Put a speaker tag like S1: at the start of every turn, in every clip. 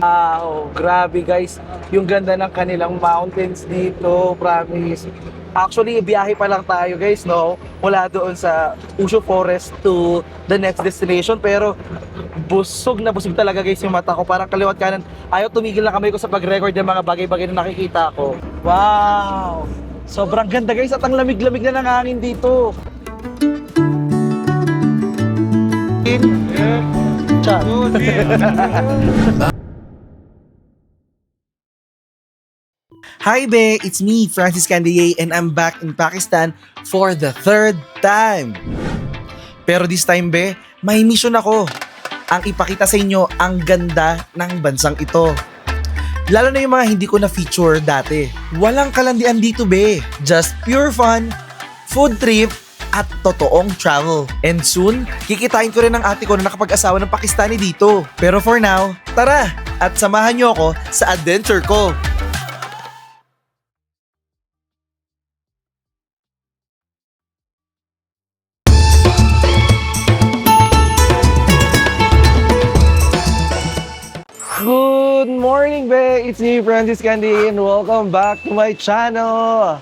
S1: Wow, grabe guys. Yung ganda ng kanilang mountains dito, promise. Actually, biyahe pa lang tayo guys, no? Mula doon sa Ushu Forest to the next destination. Pero busog na busog talaga guys yung mata ko. Parang kaliwat kanan. Ayaw tumigil na kamay ko sa pag-record ng mga bagay-bagay na nakikita ko. Wow! Sobrang ganda guys at ang lamig-lamig na ng hangin dito. Chat. Hi be, it's me, Francis Candier, and I'm back in Pakistan for the third time. Pero this time be, may mission ako. Ang ipakita sa inyo ang ganda ng bansang ito. Lalo na yung mga hindi ko na-feature dati. Walang kalandian dito be, just pure fun, food trip, at totoong travel. And soon, kikitain ko rin ang ate ko na nakapag-asawa ng Pakistani dito. Pero for now, tara at samahan niyo ako sa adventure ko. Good morning, be! It's me, Francis Candy, and welcome back to my channel.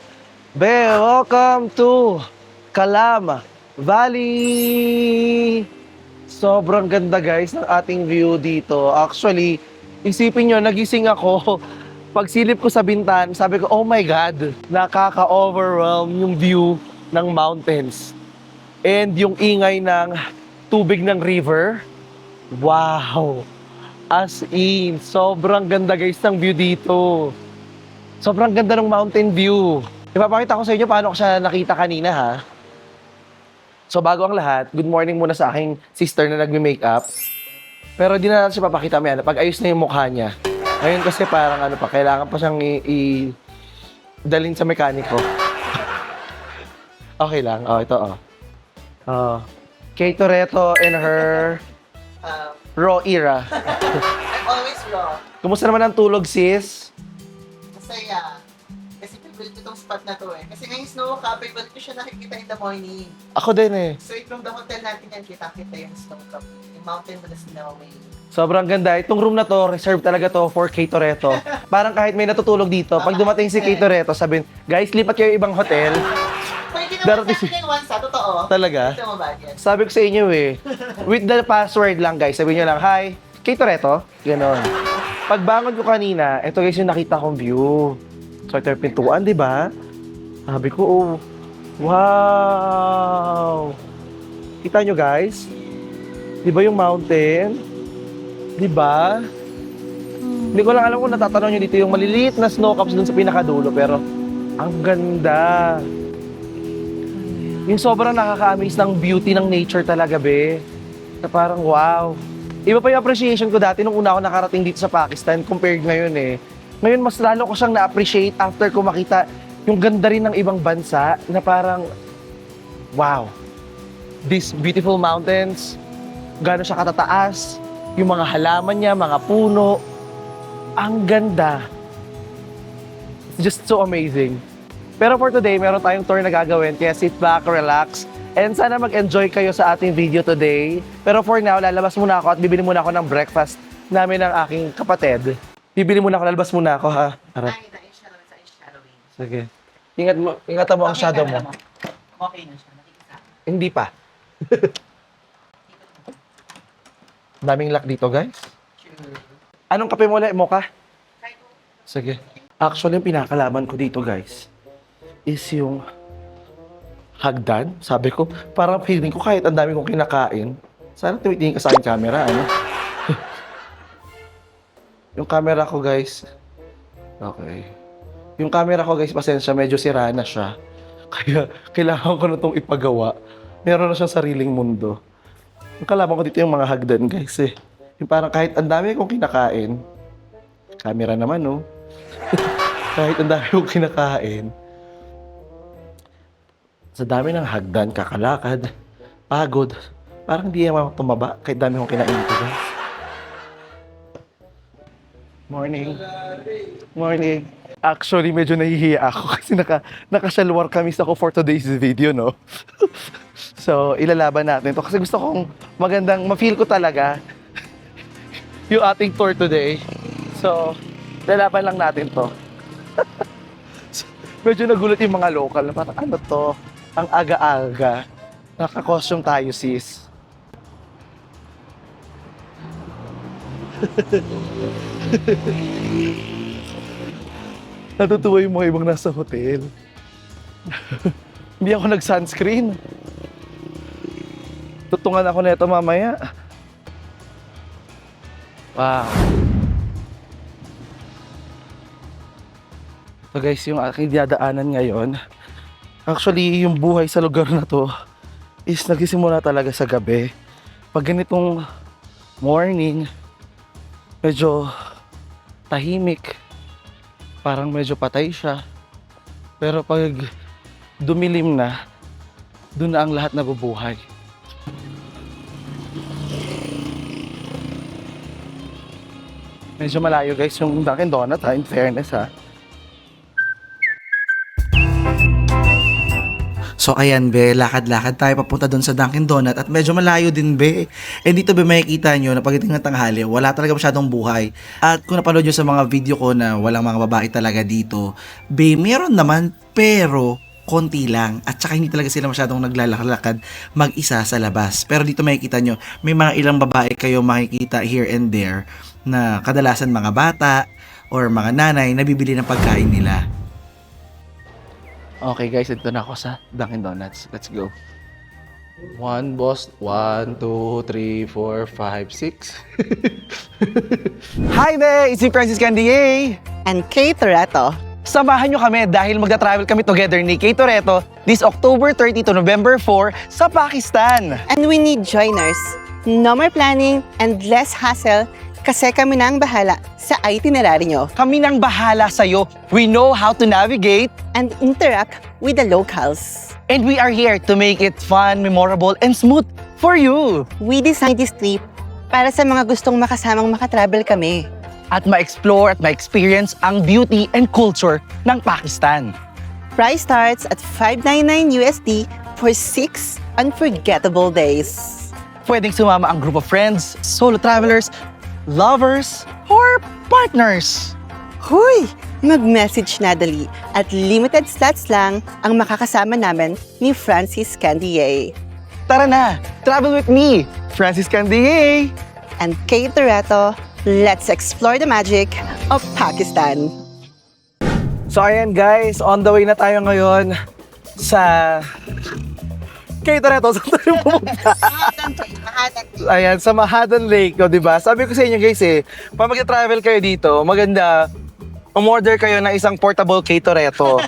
S1: Be, welcome to Kalam Valley. Sobrang ganda guys ng ating view dito. Actually, isipin nyo, nagising ako. Pagsilip ko sa bintan, sabi ko, oh my God, nakaka-overwhelm yung view ng mountains. And yung ingay ng tubig ng river. Wow! As in, sobrang ganda guys ng view dito. Sobrang ganda ng mountain view. Ipapakita ko sa inyo paano ko siya nakita kanina ha. So bago ang lahat, good morning muna sa aking sister na nagme-makeup. Pero di na natin siya papakita maya pag ayos na yung mukha niya. Ngayon kasi parang ano pa, kailangan pa siyang dalhin sa mekaniko. Okay lang. Oh, ito oh. Oh. Kay Toretto and her raw era.
S2: I'm always raw.
S1: Kumusta naman ang tulog, sis?
S2: Masaya. Kasi favorite ko itong spot na to eh. Kasi ngayong snow cap, favorite ko siya nakikita in the morning.
S1: Ako din eh.
S2: So from the hotel natin yan, kita-kita yung snow cap. Yung mountain with the snow.
S1: Sobrang ganda. Itong room na to, reserved talaga to for Kay Toretto. Parang kahit may natutulog dito, pag dumating si Kay Toretto, sabihin, guys, lipat kayo ibang hotel.
S2: Pwede
S1: Darating
S2: naman sa akin once ha, totoo.
S1: Talaga?
S2: Ito mo ba yan?
S1: Sabi ko sa inyo eh, with the password lang guys, sabihin nyo lang, hi, Kay Toretto. Ganon. Pagbangon ko kanina, ito guys yung nakita kong view. So ito yung pintuan, di ba? Sabi ko, oh, wow! Kita nyo guys? Di ba yung mountain? Di ba? Hindi ko lang alam kung natatanaw nyo dito yung maliliit na snow caps dun sa pinakadulo, pero ang ganda. Yung sobrang nakaka-amaze ng beauty ng nature talaga, be. Na parang wow. Iba pa yung appreciation ko dati nung una ako nakarating dito sa Pakistan compared ngayon eh. Ngayon mas lalo ko siyang na-appreciate after ko makita yung ganda rin ng ibang bansa na parang wow. These beautiful mountains, gaano siya katataas, yung mga halaman niya, mga puno. Ang ganda. It's just so amazing. Pero for today, meron tayong tour na gagawin, kaya sit back, relax, and sana mag-enjoy kayo sa ating video today. Pero for now, lalabas muna ako at bibili muna ako ng breakfast namin ng aking kapatid. Bibili muna ako, lalabas muna ako ha. Tara.
S2: Ay, shadowing.
S1: Sige. Ingatan mo ang shadow mo.
S2: Okay na siya, nakikita.
S1: Hindi pa. Daming lock dito, guys. Anong kape mo ulit? Mocha? Sige. Actually, yung pinakalaban ko dito, guys, is yung hagdan. Sabi ko, parang feeling ko kahit ang dami kong kinakain, sana tumitingin ka sa aking camera, ano? Yung camera ko, guys, okay. Yung camera ko, guys, pasensya, medyo sira na siya. Kaya, kailangan ko na itong ipagawa. Meron na siyang sariling mundo. Yung kalaban ko dito yung mga hagdan, guys, eh. Yung parang kahit ang dami kong kinakain, camera naman, no? Kahit ang dami kong kinakain, sa dami ng hagdan, kakalakad, pagod, parang hindi naman tumaba kahit dami kong kinain dito, guys. Morning. Morning. Actually, medyo nahihiya ako kasi nakasalwar kamis ako for today's video, no? So, ilalaban natin to kasi gusto kong magandang, ma-feel ko talaga yung ating tour today. So, lalaban lang natin to. Medyo nagulat yung mga local na parang ano to, ang aga-aga. Naka-costume tayo, sis. Natutuwa yung mga ibang nasa hotel. Hindi ako nag-sunscreen. Tutungan ako nito mamaya. Wow. So guys, yung aking dadaanan ngayon, actually yung buhay sa lugar na to is nagsisimula talaga sa gabi. Pag ganitong morning, medyo tahimik, parang medyo patay siya. Pero pag dumilim na, doon na ang lahat nabubuhay. Medyo malayo guys yung Dunkin' Donut ha, in fairness ha.
S3: So ayan be, lakad-lakad tayo papunta doon sa Dunkin' Donut at medyo malayo din be. And dito be makikita nyo na pagdating ng tanghali, wala talaga masyadong buhay. At kung napanood nyo sa mga video ko na walang mga babae talaga dito, be meron naman pero konti lang. At saka hindi talaga sila masyadong naglalakad mag-isa sa labas. Pero dito makikita nyo, may mga ilang babae kayo makikita here and there na kadalasan mga bata or mga nanay na bibili ng pagkain nila.
S1: Okay guys, ito na ako sa Dunkin' Donuts. Let's go. One boss. 1, 2, 3, 4, 5, 6. Hi there! It's me, Francis Candier!
S2: And Kate Toretto.
S1: Samahan nyo kami dahil magta-travel kami together ni Kate Toretto this October 30 to November 4 sa Pakistan.
S4: And we need joiners. No more planning and less hassle kasi kami na ang bahala sa itinerary nyo
S1: Kami nang bahala sa'yo. We know how to navigate
S4: and interact with the locals.
S1: and we are here to make it fun, memorable, and smooth for you.
S4: We designed this trip para sa mga gustong makasamang makatravel kami.
S1: At ma-explore at ma-experience ang beauty and culture ng Pakistan.
S4: Price starts at $599 USD for 6 unforgettable days.
S1: Pwedeng sumama ang group of friends, solo travelers, lovers, or partners.
S4: Huy! Mag-message na dali at limited slots lang ang makakasama namin ni Francis Candier
S1: Tara na! Travel with me, Francis Candier!
S4: and Kate Toretto. Let's explore the magic of Pakistan.
S1: So ayan guys, on the way na tayo ngayon sa... Kate Toretto, saan tayo pumunta? Ayan, sa Mahadan Lake, o, diba? Sabi ko sa inyo guys pag mag-travel kayo dito, maganda, umorder kayo ng isang portable Kate Toretto.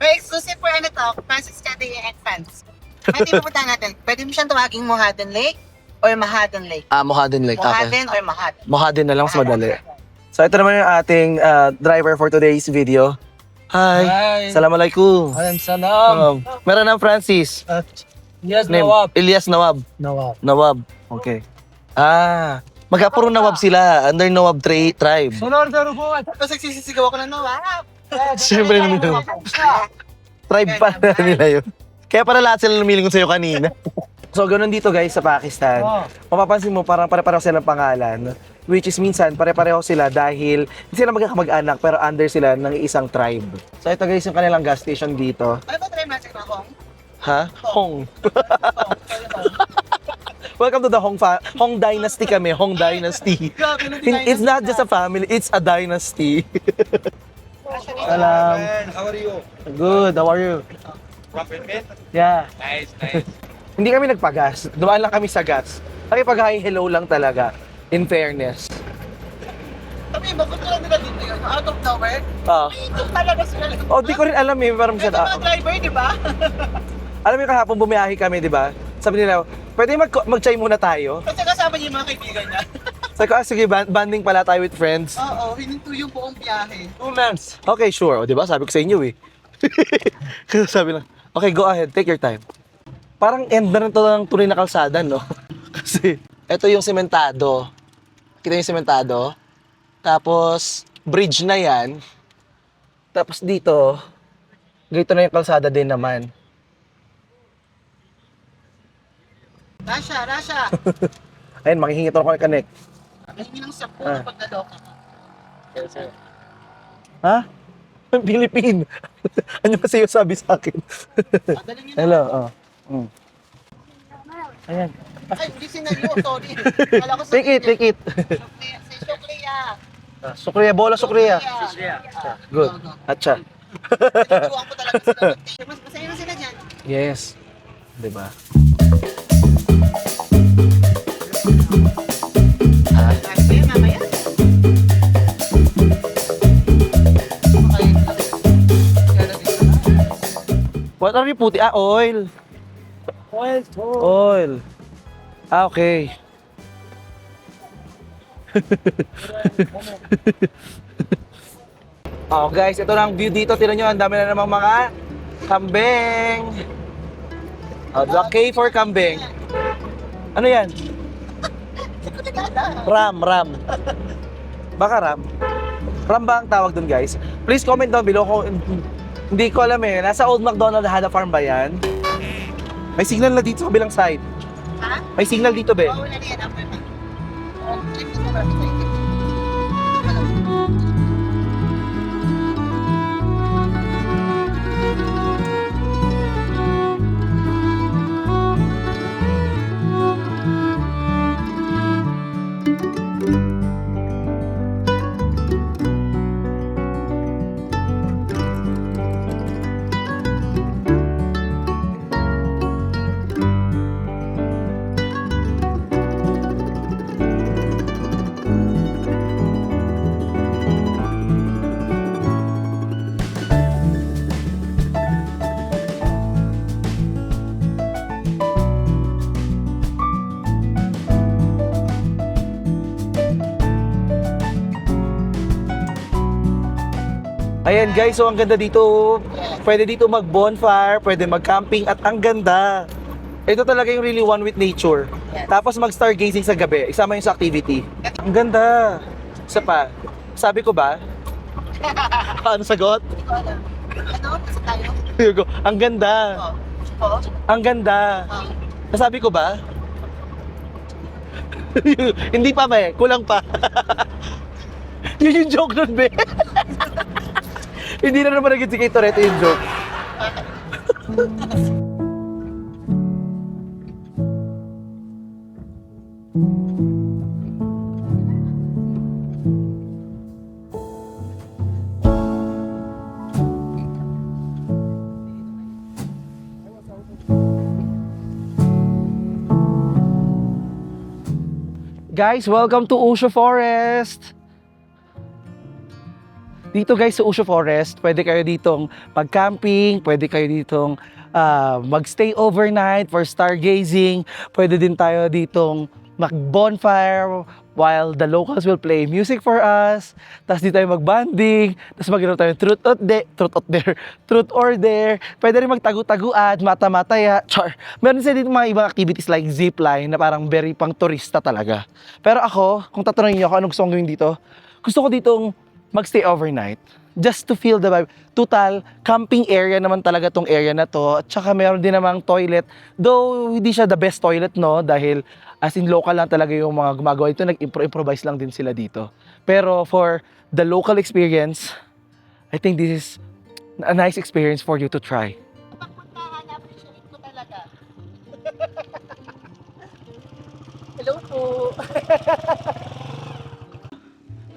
S2: May exclusive for ano to, Francis Candier and fans. Ano yung pupunta natin? Pwede mo siyang tawaging Mohaden Lake or Mahaden Lake?
S1: Mahadan Lake,
S2: Mohaden or Mahaden?
S1: Mahadan na lang, mas madali. So ito naman yung ating driver for today's video. Hi! Assalamualaikum!
S5: Salam.
S1: Meron ng Francis.
S5: Yes,
S1: Name,
S5: Nawab.
S1: Ilyas Nawab.
S5: Nawab.
S1: Nawab. Okay. Magkapuro Nawab sila. Under Nawab tribe.
S5: Sonor sa rubuan.
S2: Tapos nagsisisigaw ako na Nawab.
S1: Siyempre naman yun. Tribe pa nila yun. Kaya para lahat sila lumilingon sa'yo kanina. So, ganun dito guys sa Pakistan. Mapapansin mo parang pare-pareho silang pangalan. Which is minsan pare-pareho sila dahil hindi sila magkakamag-anak pero under sila ng isang tribe. So ito guys yung kanilang gas station dito.
S2: Ano ba try magic na Hong?
S1: Ha? Hong. Welcome to the Hong Dynasty kami. Hong Dynasty. It's not just a family, it's a dynasty. Salam.
S5: How are you?
S1: Good, how are you? Yeah.
S5: Nice.
S1: Hindi kami nagpagas. Dumaan lang kami sa gas. Nakipag-hi hello lang talaga. In fairness.
S2: Sabi, bakit lang nila dito yun? Out of nowhere? Dito talaga sila.
S1: Oh, di ko rin alam parang
S2: Ito mga driver, di ba?
S1: Alam mo yung kahapon bumiyahe kami, di ba? Sabi nila, pwede mag-chai muna tayo.
S2: Kasi kasama niya yung mga kaibigan niya.
S1: Sabi ko, sige, banding pala tayo with friends.
S2: Oo, hininto yung buong biyahe.
S1: 2 months. Okay, sure. O, di ba? Sabi ko sa inyo Kasi sabi lang, okay, go ahead, take your time. Parang end na rin to ng tunay na kalsada, no? Kasi, ito yung sementado. Kita yung sementado. Tapos, bridge na yan. Tapos dito, ganito na yung kalsada din naman.
S2: Rasha!
S1: Ayun, makihingi to ako connect.
S2: Mahingi ng 10
S1: Ah.
S2: pag naloka ka.
S5: Yes, sir.
S1: Ha? Philippine. Ano ba sa'yo sabi sa akin?
S2: Dali niyo na.
S1: Hello, oh. Ayan.
S2: Ay, hindi sinaliw. Sorry. Kala ko
S1: Take it, take it.
S2: Si Shukriya.
S1: Sukriya, bola sukriya. Good. Atcha.
S2: Nagtuwang ko talaga sila. Mas masaya na sila dyan.
S1: Yes. Diba?
S2: Sige, mamaya.
S1: What are you putting? Ah, oil.
S5: Oil.
S1: Oil. Ah, okay. Oh guys, ito na ang view dito. Tignan nyo, ang dami na namang mga kambing. Oh, the K for kambing. Ano yan? Ram. Baka ram? Ram ba ang tawag dun, guys? Please comment down below kung hindi ko alam eh. Nasa Old MacDonald Hada Farm ba yan? May signal na dito sa kabilang side.
S2: Ha?
S1: May signal dito, be.
S2: Oo, wala na yan. Ako na.
S1: Ayan guys, so ang ganda dito. Pwede dito mag-bonfire, pwede mag-camping at ang ganda. Ito talaga yung really one with nature. Tapos mag-stargazing sa gabi, isama yung sa activity. Ang ganda. Isa pa, sabi ko ba? Ano sagot?
S2: Hindi ko alam. Ano? Isa tayo?
S1: Here go. Ang ganda.
S2: Oo.
S1: Ang ganda. Nasabi ko ba? Hindi pa ba eh, kulang pa. Yun yung joke nun, be. Hindi na naman naging si Kay Toretto yung joke. Guys, welcome to Usho Forest! Dito guys sa Usho Forest, pwede kayo ditong mag-camping, pwede kayo ditong mag-stay overnight for stargazing, pwede din tayo ditong mag-bonfire while the locals will play music for us, tapos dito tayo mag-banding, tapos magkaroon tayo truth or dare, pwede rin magtagu-taguan, mata-mataya, char. Meron sila dito mga ibang activities like zipline na parang very pang turista talaga. Pero ako, kung tatanungin niyo ako anong gusto kong gawin dito, gusto ko ditong magstay overnight just to feel the vibe. Total, camping area naman talaga tong area na to. At saka meron din namang toilet. Though, hindi siya the best toilet, no? Dahil as in local lang talaga yung mga gumagawa ito. Nag-improvise lang din sila dito. Pero for the local experience, I think this is a nice experience for you to try.
S2: Pagpuntahan, appreciate ko talaga. Hello po.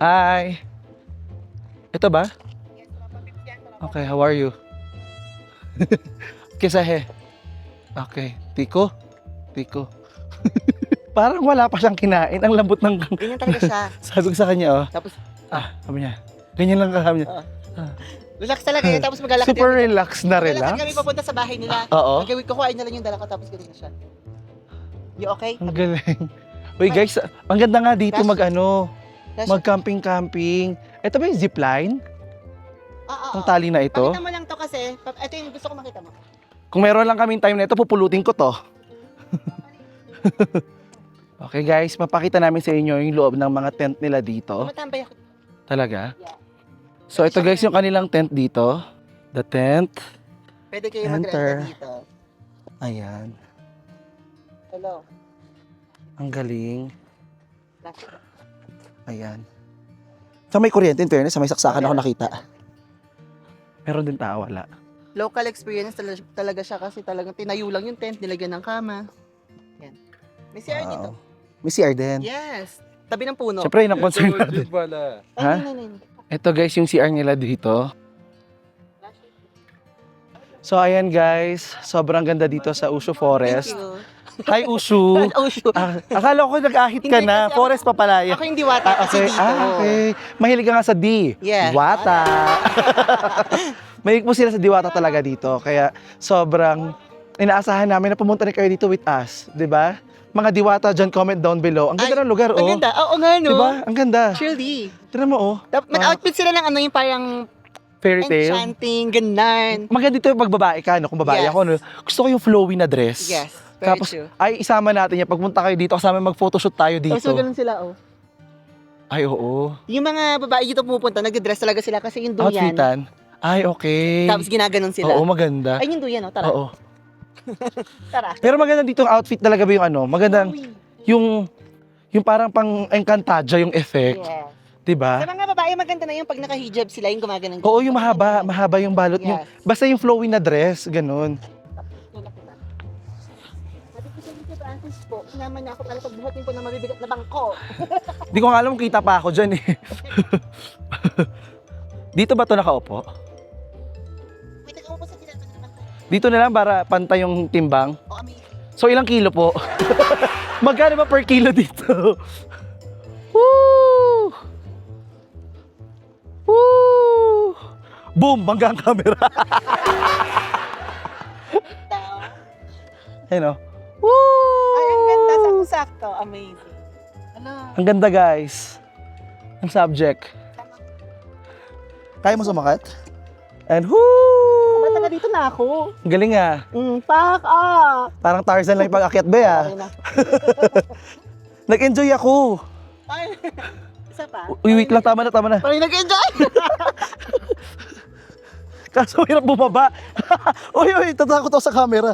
S1: Hi! Ito ba? Okay, how are you? Kisahe. Okay, Tiko? Tiko. Parang wala pa siyang kinain. Ang lambot ng...
S2: Ganyan talaga siya.
S1: Sabi ko sa kanya, oh.
S2: Tapos,
S1: Sabi niya. Ganyan lang kami niya.
S2: relax talaga yun. Tapos maglalakad
S1: Super relax na
S2: Maglalakad
S1: relax.
S2: kami papunta sa bahay nila.
S1: Oo.
S2: Pagkawid ko, kuhain na lang yung dala ko. Tapos ganyan siya. You okay?
S1: Ang galing. Uy guys, ang ganda nga dito
S2: Rush-
S1: mag-camping-camping. Ito ba yung zipline?
S2: Oo.
S1: Ang tali na ito?
S2: Pakita mo lang to kasi. Ito yung gusto ko makita mo.
S1: Kung meron lang kaming time na ito, pupulutin ko to. Okay guys, mapakita namin sa inyo yung loob ng mga tent nila dito.
S2: Tumatambay ako.
S1: Talaga?
S2: Yeah.
S1: So ito guys yung kanilang tent dito. The tent.
S2: Pwede kayo
S1: Enter.
S2: mag-renta dito.
S1: Ayan.
S2: Hello.
S1: Ang galing.
S2: Last.
S1: Ayan.
S3: Sa may kuryente, in fairness, sa may saksakan ako nakita.
S1: Meron din tao, wala.
S4: Local experience talaga siya kasi talagang tinayo lang yung tent, nilagyan ng kama. Yan. May CR dito.
S3: May CR din.
S4: Yes. Tabi ng puno.
S1: Siyempre, yun ang concern natin.
S5: pala.
S1: Ha?
S4: Ay.
S1: Ito guys, yung CR nila dito. So ayan guys, sobrang ganda dito sa Ushu Forest.
S4: Thank you.
S1: Hi Ushu!
S4: Oh, shoot.
S1: Akala ko nag-ahit ka
S4: Hindi,
S1: na,
S4: kasi
S1: forest pa pala.
S4: Ako yung diwata kasi dito.
S1: Okay. Mahilig ka nga sa D.
S4: Yeah.
S1: Diwata. Mahilig po sila sa diwata talaga dito. Kaya sobrang inaasahan namin na pumunta rin kayo dito with us. 'Di ba? Mga diwata dyan, comment down below. Ang ganda
S4: Ay,
S1: ng lugar, oh.
S4: Ang ganda. Oo nga, no?
S1: Diba? Ang ganda.
S4: Surely.
S1: Tignan mo, oh.
S4: Mag-outfit sila ng ano yung parang
S1: Fairy tale.
S4: enchanting, ganun.
S1: Maganda dito yung pag babae ka, no? Kung babae
S4: Yes.
S1: ako, no? Gusto ko yung flowy na dress.
S4: Yes. Very
S1: Tapos,
S4: true.
S1: ay, isama natin yan. Pagpunta kayo dito, kasama mag-photoshoot tayo dito.
S4: So, ganun sila, oh.
S1: Ay, oo.
S4: Yung mga babae dito pumupunta, nag-dress talaga sila kasi yung duyan.
S1: Outfitan. Ay, okay.
S4: Tapos ginaganon sila.
S1: Oo, maganda.
S4: Ay, yung duyan, oh. Tara.
S1: Oo.
S4: Tara.
S1: Pero maganda dito yung outfit talaga ba yung ano? Magandang, yung parang pang Encantadia yung effect.
S4: Yes.
S1: Diba?
S4: Sa mga babae, maganda na yung pag naka-hijab sila, yung gumaganon.
S1: Oo, yung mahaba yung balot.
S4: Yes.
S1: Yung, basta yung flowy na dress, ganun.
S4: Sabi ko sa Mr. Francis po, naman niya ako para pagbuhatin ko ng mabibigat na bangko.
S1: Di ko nga alam kung kita pa ako dyan eh. Dito ba to nakaupo?
S4: Wait, nag-upo sa tinatan naman tayo.
S1: Dito na lang para pantay yung timbang.
S4: O, kami.
S1: So ilang kilo po? Magkano ba per kilo dito? Woo! Woo! Boom! Bangga ang camera. Ayun o. Woo!
S4: Ay, ang ganda. Sakto-sakto. Amazing. Ano?
S1: Ang ganda guys. Ang subject.
S3: Kaya mo sumakat?
S1: And whoo!
S4: Bata ka dito na ako.
S1: Ang galing ah.
S4: Pack up.
S1: Parang Tarzan lang yung pag-akyat ba ah.
S4: Okay na.
S1: Nag-enjoy ako.
S4: Ay, isa pa.
S1: Uy, wait lang. Tama na, tama na.
S4: Parang nag-enjoy.
S1: Kaso hirap bumaba. Uy, tatakot ako sa camera.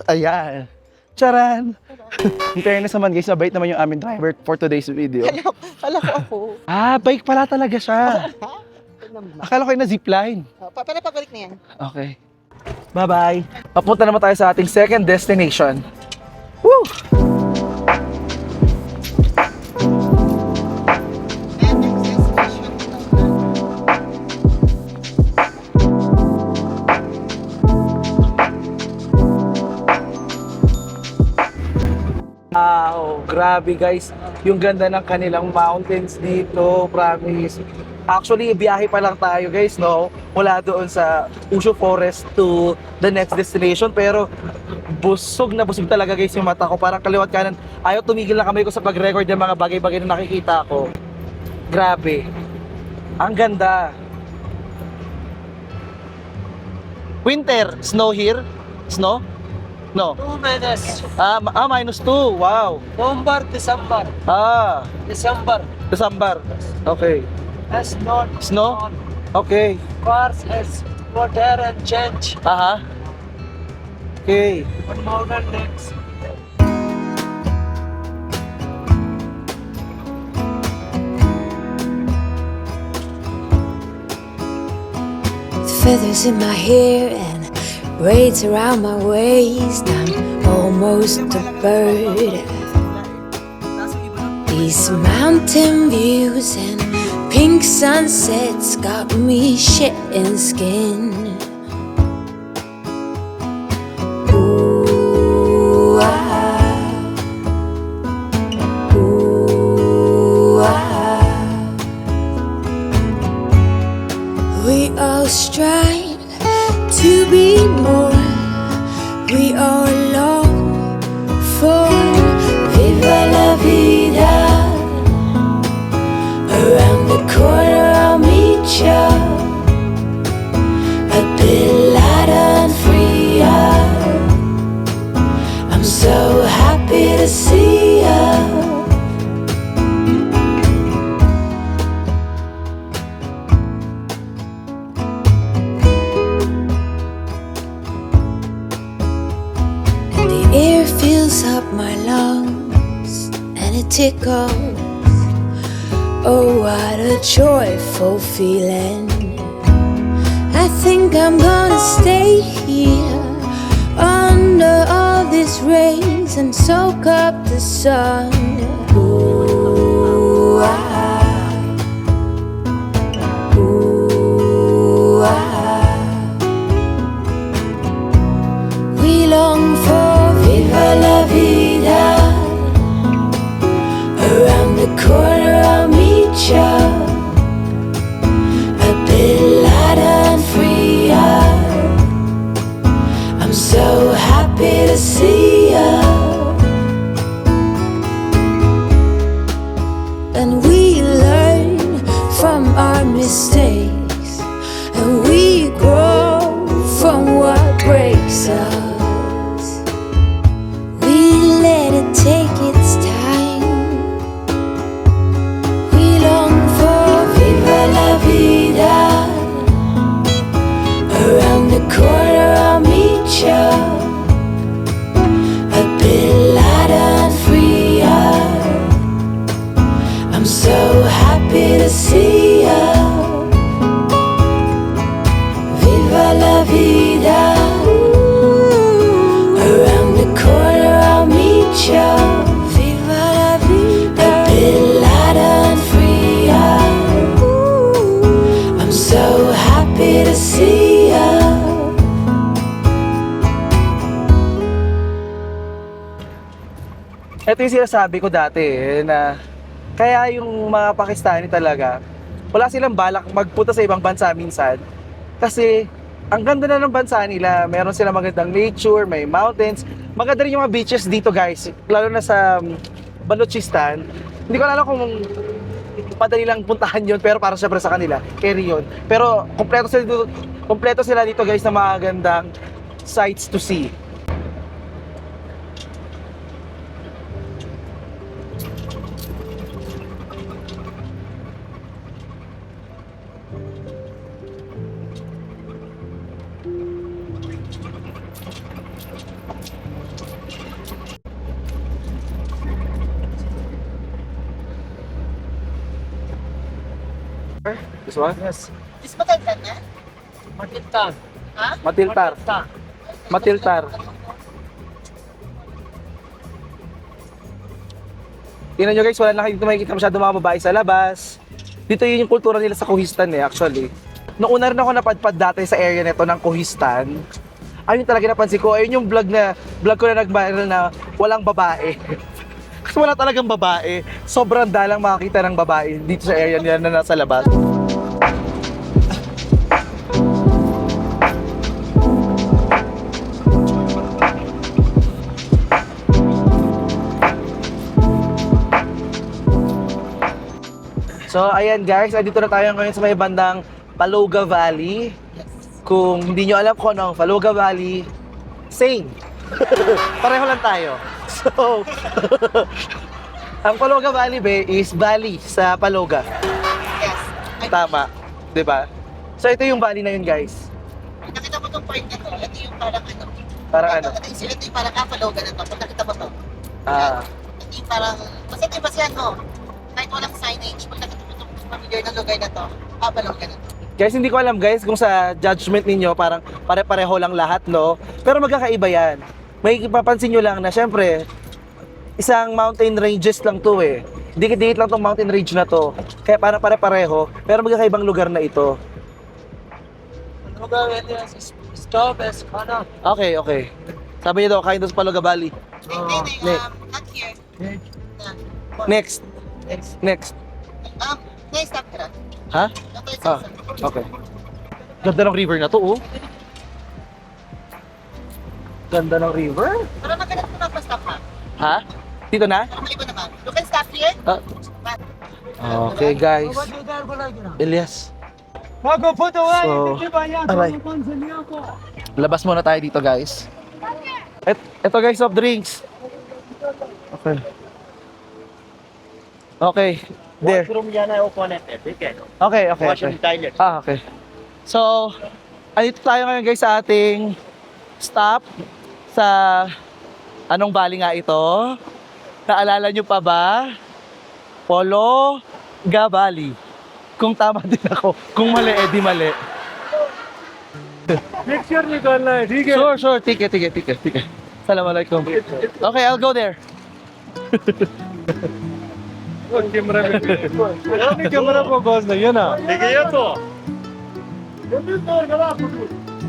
S1: Ayan. Charan! In fairness naman guys, mabait naman yung aming driver for today's video.
S4: Kala ko ako.
S1: Ah, bike pala talaga siya. Akala ko yung na zipline.
S4: Para pabalik na yan.
S1: Okay. Bye-bye. Papunta naman tayo sa ating second destination. Woo! Wow, grabe guys. Yung ganda ng kanilang mountains dito, promise. Actually, biyahe pa lang tayo guys, no? Mula doon sa Ushu Forest to the next destination. Pero busog na busog talaga guys yung mata ko. Parang kaliwat kanan. Ayaw tumigil na kamay ko sa pag-record ng mga bagay-bagay na nakikita ko. Grabe. Ang ganda. Winter, snow here? Snow? No.
S5: 2 minutes.
S1: -2. Wow.
S5: November, December.
S1: December. Okay.
S5: Has not.
S1: Snow? Okay.
S5: Cars has water and change.
S1: Aha. Okay.
S5: One mountain next.
S6: Feathers in my hair and braids around my waist. I'm almost a bird. These mountain views and pink sunsets got me shedding skin. Ooh, ooh, we all strive to be more. We all long for viva la vida. Around the corner I'll meet ya, a bit lighter and freer. I'm so happy to see ya. And the air fills up my lungs and it tickles Oh, what a joyful feeling. I think I'm gonna stay here under all these rays and soak up the sun. Ooh, ooh, we long for viva la vida. Around the corner I'll meet ya, a bit lighter and freer. I'm so happy to see ya. And we learn from our mistakes, and we grow from what breaks us. We let it take its time. We long for viva la vida. Around the corner I'll meet ya, a bit lighter and freer. I'm so happy to see ya. Viva la vida. Around the corner I'll meet ya. Viva la vida. A bit lighter and freer. I'm so happy to see ya.
S1: Ito yung sinasabi ko dati na kaya yung mga Pakistani talaga, wala silang balak magpunta sa ibang bansa minsan. Kasi ang ganda na ng bansa nila, meron silang magandang nature, may mountains. Maganda rin yung mga beaches dito guys, lalo na sa Balochistan. Hindi ko alam kung madali lang puntahan yun, pero para syempre sa kanila, carry yun. Pero kompleto sila dito guys na magandang sights to see. This one?
S5: Yes.
S2: Is matagdan na?
S5: Matiltan.
S2: Ha?
S1: Matiltar. Matiltar. Tingnan nyo guys, wala na kayo dito makikita masyado mga babae sa labas. Dito yun yung kultura nila sa Kohistan actually. Noong una rin ako napadpad dati sa area nito ng Kohistan, ayun talaga napansin ko, ayun yung vlog ko na nag-viral na walang babae. Kasi wala talagang babae. Sobrang dalang makakita ng babae dito sa area nila na nasa labas. So ayan guys, dito na tayo ngayon sa may bandang Paloga Valley. Kung hindi nyo alam kung ano ang Paloga Valley, same. Pareho lang tayo. So, ang Paloga Valley be is valley sa Paloga.
S2: Yes.
S1: Tama, 'di ba? So ito yung valley na yun guys.
S2: Nakita mo tong part na to, ito yung parang ano.
S1: Parang ano?
S2: Ito yung parang Paloga na to. Kung nakita mo to.
S1: Ah,
S2: Ito yung parang, kasi ito yung basihan mo. Kahit walang signage, pag nakita mo itong familiar na lugar na to, Paloga na to.
S1: guys, hindi ko alam guys kung sa judgment ninyo parang pare-pareho lang lahat, no? Pero magkakaiba yan. May ipapansin nyo lang na syempre, isang mountain ranges lang to eh. Dikit-dikit lang tong mountain range na to. Kaya parang pare-pareho, pero magkakaibang lugar na ito.
S5: Paloga Valley is stop as khana.
S1: Okay, okay. Sabi niya daw, kain doon sa Paloga Valley.
S2: Not here.
S1: Next. Next.
S2: Next stop ka.
S1: Ha? Ah, okay. Ganda ng river na to, oh. Ganda ng river.
S2: Pero maganda mo na stop ha.
S1: Ha? Dito na?
S2: Pero may iba naman. You can stop here.
S1: Ah. Okay, guys. Elias. So, aray. Labas muna tayo dito, guys. Ito guys, soft drinks. Okay. Okay. There. Okay, okay, okay. Ah, okay. So, andito tayo ngayon guys sa ating stop sa anong valley nga ito? Naalala nyo pa ba? Polo Gabali. Kung tama din ako. Kung mali, di mali.
S5: Picture निकालना है ठीक है
S1: Sure. ठीक है. Assalamualaikum. Okay, I'll go there.
S5: Camera को गॉज नहीं है ना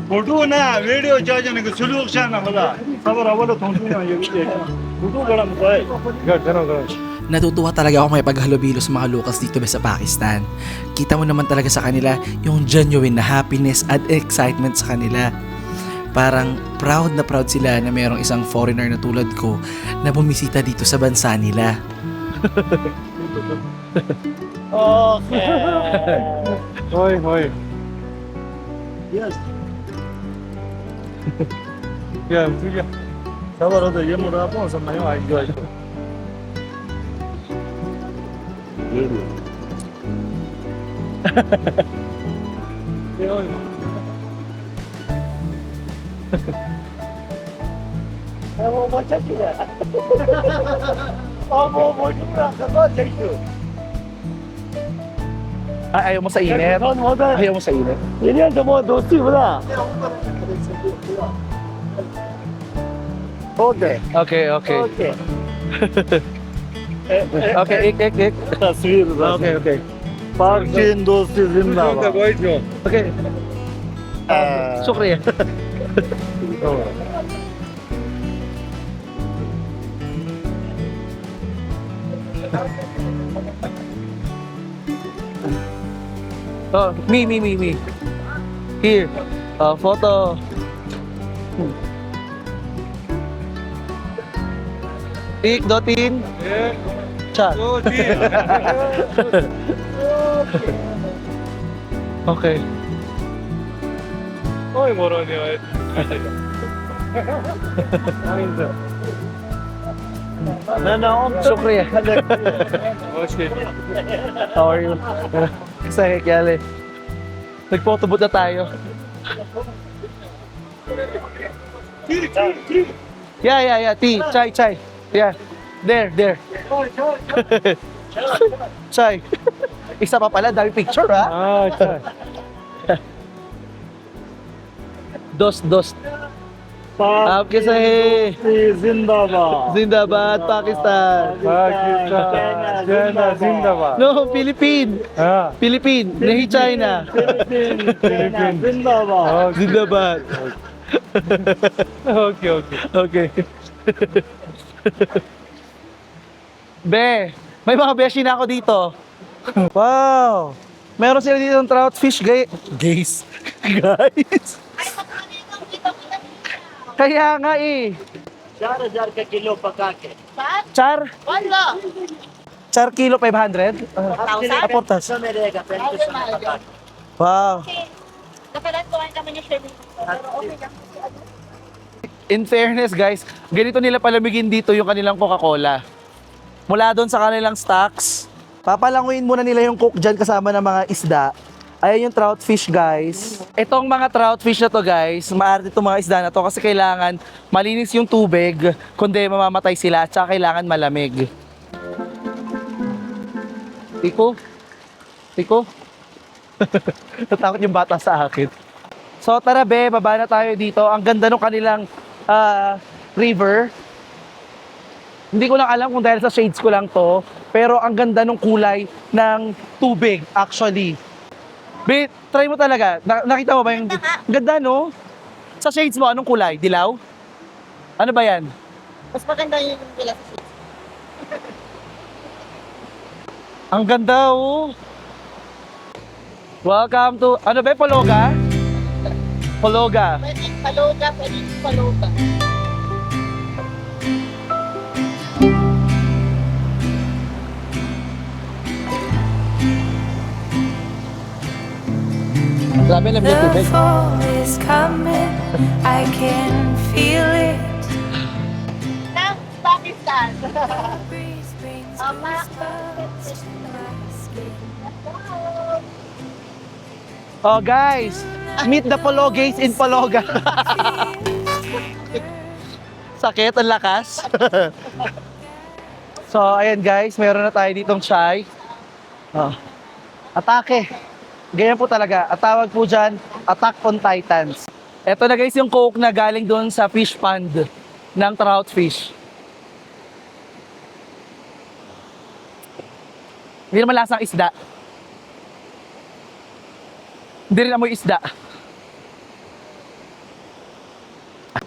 S7: फोटो ना वीडियो चाहिए ना सुलूक से ना मला खबर आवलो थोंसू ना ये फोटो बड़ा मुकाय
S3: Natutuwa talaga ako may paghalubilo sa mga Lucas dito ba sa Pakistan. Kita mo naman talaga sa kanila yung genuine na happiness at excitement sa kanila. Parang proud na proud sila na mayroong isang foreigner na tulad ko na bumisita dito sa bansa nila.
S5: होय
S7: यस
S5: या तुझ्या
S7: खबर होता ये मुरा पहुंच मैं आई जो आई
S1: Ayaw mo sa init? Ayaw mo sa init?
S7: ये तो बहुत दोस्ती बड़ा okay
S1: Okay.
S7: Okay
S1: Okay, ik.
S7: तस्वीर
S1: Okay.
S7: पाक चीन दोस्ती जिंदाबाद
S1: Okay. Shukriya. Oh, me. Here. Photo. Tik, dotin. Chat. Okay.
S5: ओए मोरो नहीं है
S1: Shukriya.
S5: Okay
S1: How are you? Kasi Kyale. Nag-photobooth na tayo. Yeah. Tea. Chai. Yeah. There. Chai. Isa pa pala, dami picture ha?
S5: अच्छा
S1: Dost.
S7: पाक
S1: आपके सही.
S7: जिंदाबाद
S1: Zindabad, Pakistan.
S5: Pakistan चाइना जिंदाबाद
S1: No, Philippine.
S5: हाँ
S1: Philippine, nahi China.
S7: जिंदाबाद
S1: Zindabad.
S5: Okay
S1: Okay. Be, may mga beshi na ako dito. Wow! Meron sila dito ng trout fish guys. Kaya nga eh.
S7: 4,000 का किलो पका के
S1: Char? Char kilo 500? Aportas.
S7: सब में रहेगा 35 में पका के
S1: Wow. In fairness guys, ganito nila palamigin dito yung kanilang Coca-Cola. Mula doon sa kanilang stocks, papalanguin muna nila yung coke dyan kasama ng mga isda. Ayan yung trout fish guys. Itong mga trout fish na to guys, maarte itong mga isda na to kasi kailangan malinis yung tubig, kundi mamamatay sila at saka kailangan malamig. Tiko? Natakot yung bata sa akin. So tara be, baba na tayo dito. Ang ganda ng kanilang river. Hindi ko lang alam kung dahil sa shades ko lang to, pero ang ganda ng kulay ng tubig actually. Be, try mo talaga. Nakita mo ba yung ganda no? Sa shades mo, anong kulay? Dilaw? Ano ba yan?
S2: Mas maganda yung bilas.
S1: Ang ganda oh. Welcome to, ano ba, Pologa? Pologa.
S2: Pwedeng paloga, pwedeng paloga.
S1: Grabe lang yung
S6: The
S1: tubig.
S6: fall is coming, I can feel it.
S2: Ng Pakistan.
S6: Breeze brings goosebumps to my skin.
S1: Oh guys, meet the Pologays in Pologa. Sakit, ang lakas. So ayan guys, meron na tayo ditong chai. Oh. Atake. Ganyan po talaga. At tawag po dyan, Attack on Titans. Ito na guys yung coke na galing doon sa fish pond ng trout fish. Hindi naman lasang isda. Hindi rin amoy isda.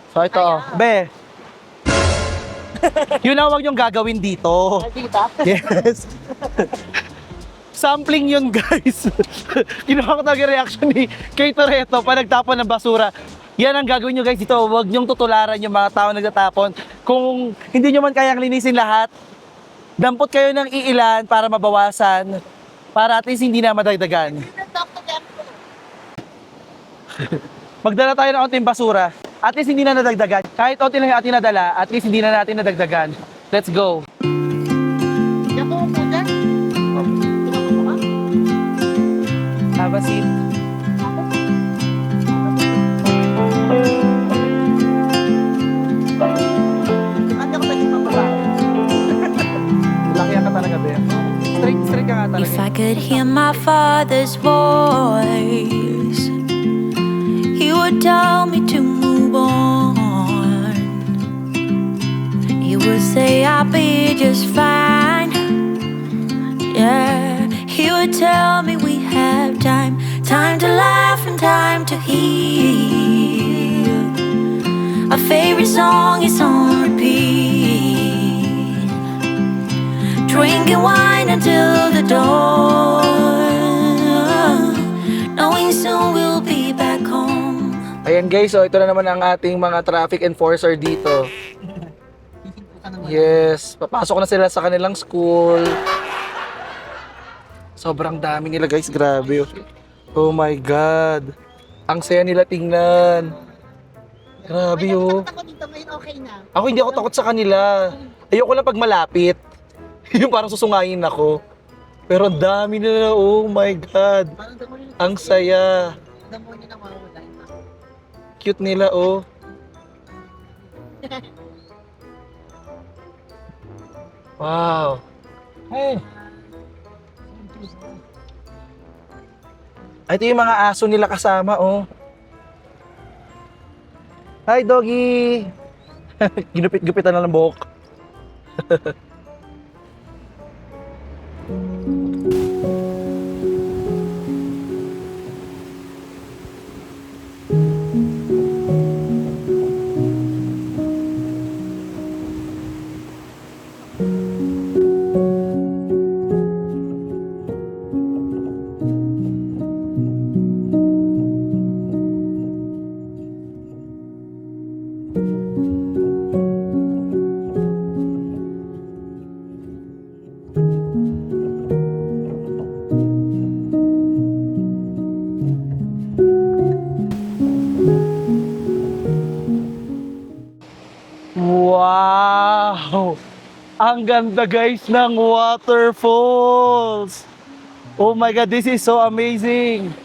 S1: So ito, be. Yun ang huwag niyong gagawin dito. Yes. Sampling yun, guys. Ginawa ko talaga yung reaction ni Kay Toretto pa nagtapon ng basura. Yan ang gagawin nyo, guys, dito. Huwag nyong tutularan yung mga tao nagtatapon. Kung hindi nyo man kayang linisin lahat, dampot kayo ng iilan para mabawasan. Para at least hindi na madagdagan. Magdala tayo ng onting basura. At least hindi na nadagdagan. Kahit onti lang yung ating nadala, at least hindi na natin nadagdagan. Let's go. Have a seat. Lakihan ka talaga, Be. Straight ka nga talaga.
S6: If I could hear my father's voice, he would tell me to move on. He would say I'll be just fine. Yeah, he would tell me we have time, time to laugh and time to heal. Our favorite song is on repeat, drinking wine until the dawn, knowing soon we'll be back home.
S1: Ayan guys, so ito na naman ang ating mga traffic enforcer dito. Yes, papasok na sila sa kanilang school. Sobrang dami nila guys, grabe. Oh my God. Ang saya nila tingnan. Grabe oh. Ako hindi ako takot sa kanila. Ayoko lang pag malapit. Yung parang susungayin ako. Pero ang dami nila, oh my God. Ang saya. Cute nila, oh. Wow. Hey. Ito yung mga aso nila kasama, oh. Hi, doggy. Ginupit-gupitan na ng buhok. Wow! Ang ganda guys ng waterfalls! Oh my God, this is so amazing!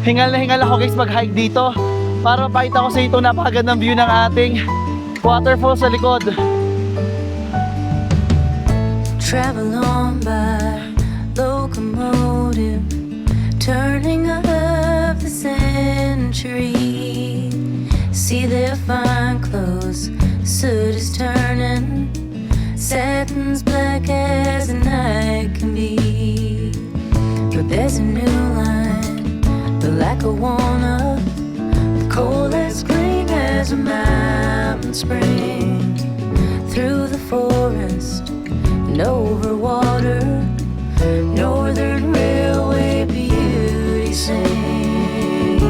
S1: Hingal na hingal ako guys mag-hike dito para mapakita ko sa ito napakagandang view ng ating waterfall sa likod.
S6: Travel on by locomotive, turning up the century. See their fine clothes, soot is turning, satin's black as the night can be. But there's a new line, built like a walnut, cold as clean as a mountain spring. Through the forest and over water, Northern Railway beauty sings.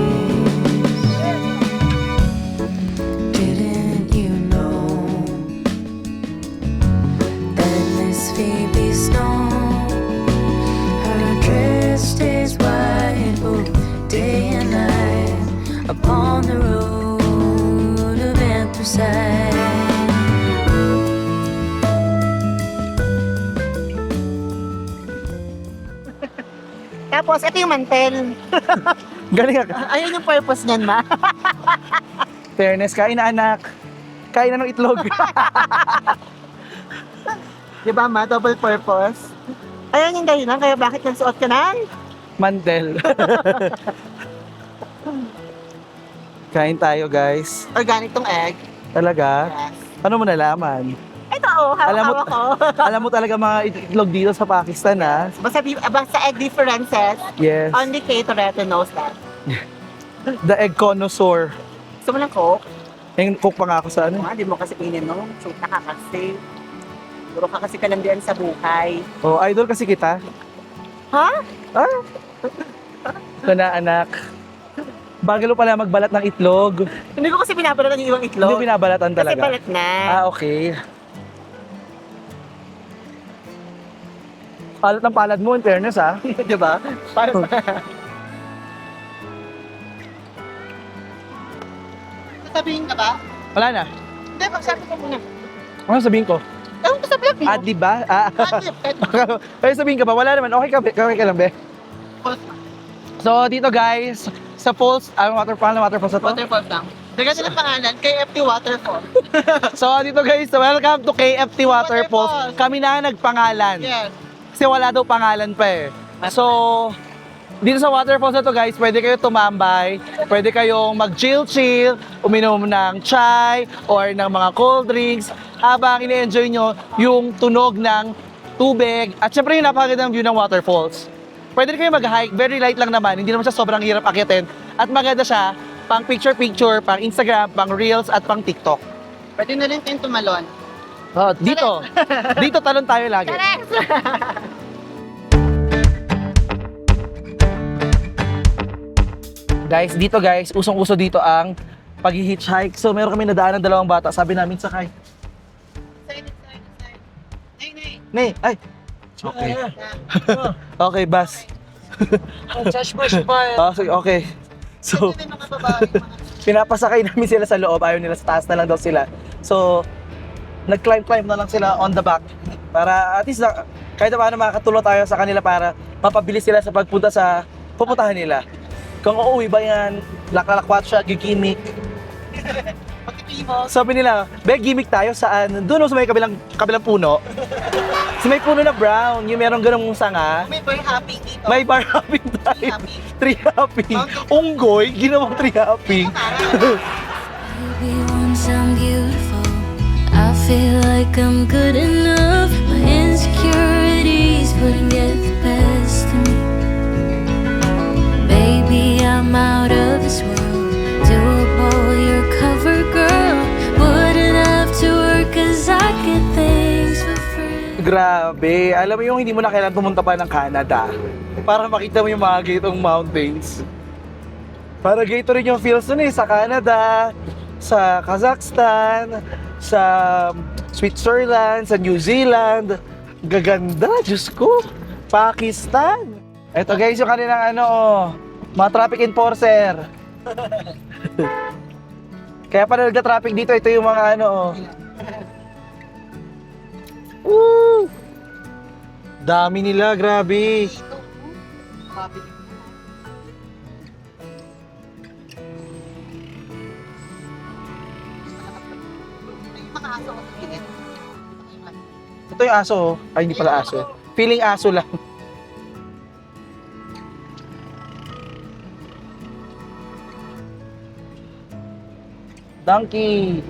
S6: Didn't you know that Miss Phoebe Stone, her dress stays white both day and night upon the road of anthracite?
S2: Tapos, ito yung mantel.
S1: Galing ka.
S2: Ayun yung purpose niyan, ma.
S1: Fairness, kain na anak. Kain na ng itlog.
S2: Di ba, ma? Double purpose. Ayun yung dahilan, kaya bakit nagsuot ka ng
S1: Mantel. Kain tayo, guys.
S2: organic tong egg.
S1: Talaga?
S2: Yes.
S1: Ano mo nalaman?
S2: Ito, oh, hawak-hawak ko.
S1: Alam mo talaga mga itlog dito sa Pakistan, ha?
S2: Basta egg differences,
S1: Yes.
S2: only Kay Toretto knows that.
S1: The egg connoisseur.
S2: Gusto mo ng Coke?
S1: Yung cook pa nga ako sa ano.
S2: Di mo kasi ininom. Shoot na ka kasi. Puro ka kasi kalandian sa buhay.
S1: Oh, idol kasi kita.
S2: Ha?
S1: Ah? Ito na, anak. Bagalo pala magbalat ng itlog.
S2: Hindi ko kasi binabalatan yung ibang itlog.
S1: Hindi binabalatan
S2: Kasi
S1: talaga.
S2: balat na.
S1: Ah, okay. Palat ng palad mo, in fairness, ha?
S2: Di ba? Para sasabihin ka ba?
S1: Wala na.
S2: Hindi, magsabi ko muna.
S1: Ano sabihin ko?
S2: Ewan ko sa vlog mo.
S1: Ah, di ba? Ah, Kaya sabihin ka ba? Wala naman. Okay ka, okay ka lang, be? So, dito guys, sa falls, waterfall na waterfall sa to?
S2: Waterfall lang. Dagan sila pangalan, KFT Waterfall.
S1: So, dito guys, welcome to KFT Waterfalls.
S2: Waterfall.
S1: Kami na nagpangalan.
S2: Yes.
S1: Kasi wala daw pangalan pa eh. So, dito sa waterfalls na to guys, pwede kayo tumambay, pwede kayong mag-chill-chill, uminom ng chai or ng mga cold drinks habang ini-enjoy nyo yung tunog ng tubig at syempre yung napakagandang view ng waterfalls. Pwede kayo mag-hike, very light lang naman, hindi naman siya sobrang hirap akyatin at maganda siya pang picture-picture, pang Instagram, pang Reels at pang TikTok.
S2: Pwede na rin tayong tumalon.
S1: Oh, dito. Dito talon tayo lagi. Guys, dito guys, usong-uso dito ang pag-hitchhike. So meron kami nadaan ng dalawang bata. Sabi namin, sakay.
S2: Side. Nay.
S1: Nay, ay. Okay. Okay, bus. Oh, sige, okay. So,
S2: Ito yung mga babae, mga
S1: pinapasakay namin sila sa loob. Ayaw nila, sa taas na lang daw sila. So, nag-climb na lang sila on the back. Para at least, kahit na paano makakatulong tayo sa kanila para mapabilis sila sa pagpunta sa pupuntahan nila. Kung uuwi ba yan, laklalakwat siya, gigimik.
S2: pagkipimo.
S1: Sabi nila, be, gimmick tayo saan? Doon sa may kabilang puno. Sa may puno na brown, yung merong ganung sanga.
S2: May bar hopping dito.
S1: May bar hopping
S2: Tree
S1: tayo.
S2: hopping.
S1: Tree hopping. Unggoy, ginawang tree hopping.
S6: Maybe once I'm beautiful, I feel like I'm good enough. My insecurities wouldn't get the best of me. Baby, I'm out of this world. Doable, your cover girl. Wouldn't have to work 'cause I get things for free.
S1: Grabe. Alam mo yung hindi mo na kailangan pumunta pa ng Canada para makita mo yung mga ganitong mountains. Para ganito rin yung feels nun eh, sa Canada, sa Kazakhstan, sa Switzerland, sa New Zealand. Gaganda, Diyos ko. Pakistan. Eto guys, yung kanilang mga traffic enforcer. Kaya pala nagda-traffic dito, ito yung mga Woo! Dami nila, grabe.
S2: Mga aso ko sa gilid.
S1: Ito yung aso, oh. Ay, hindi pala aso. Feeling aso lang. Donkey.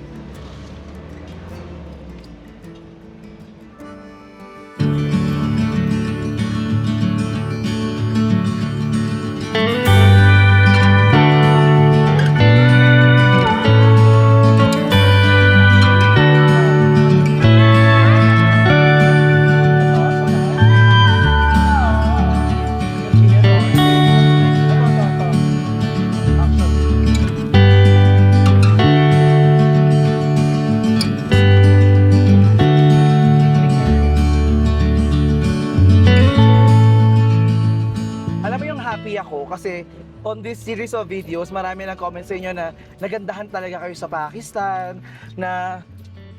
S1: Alam mo yung happy ako kasi on this series of videos, marami ng comments sa inyo na nagandahan talaga kayo sa Pakistan, na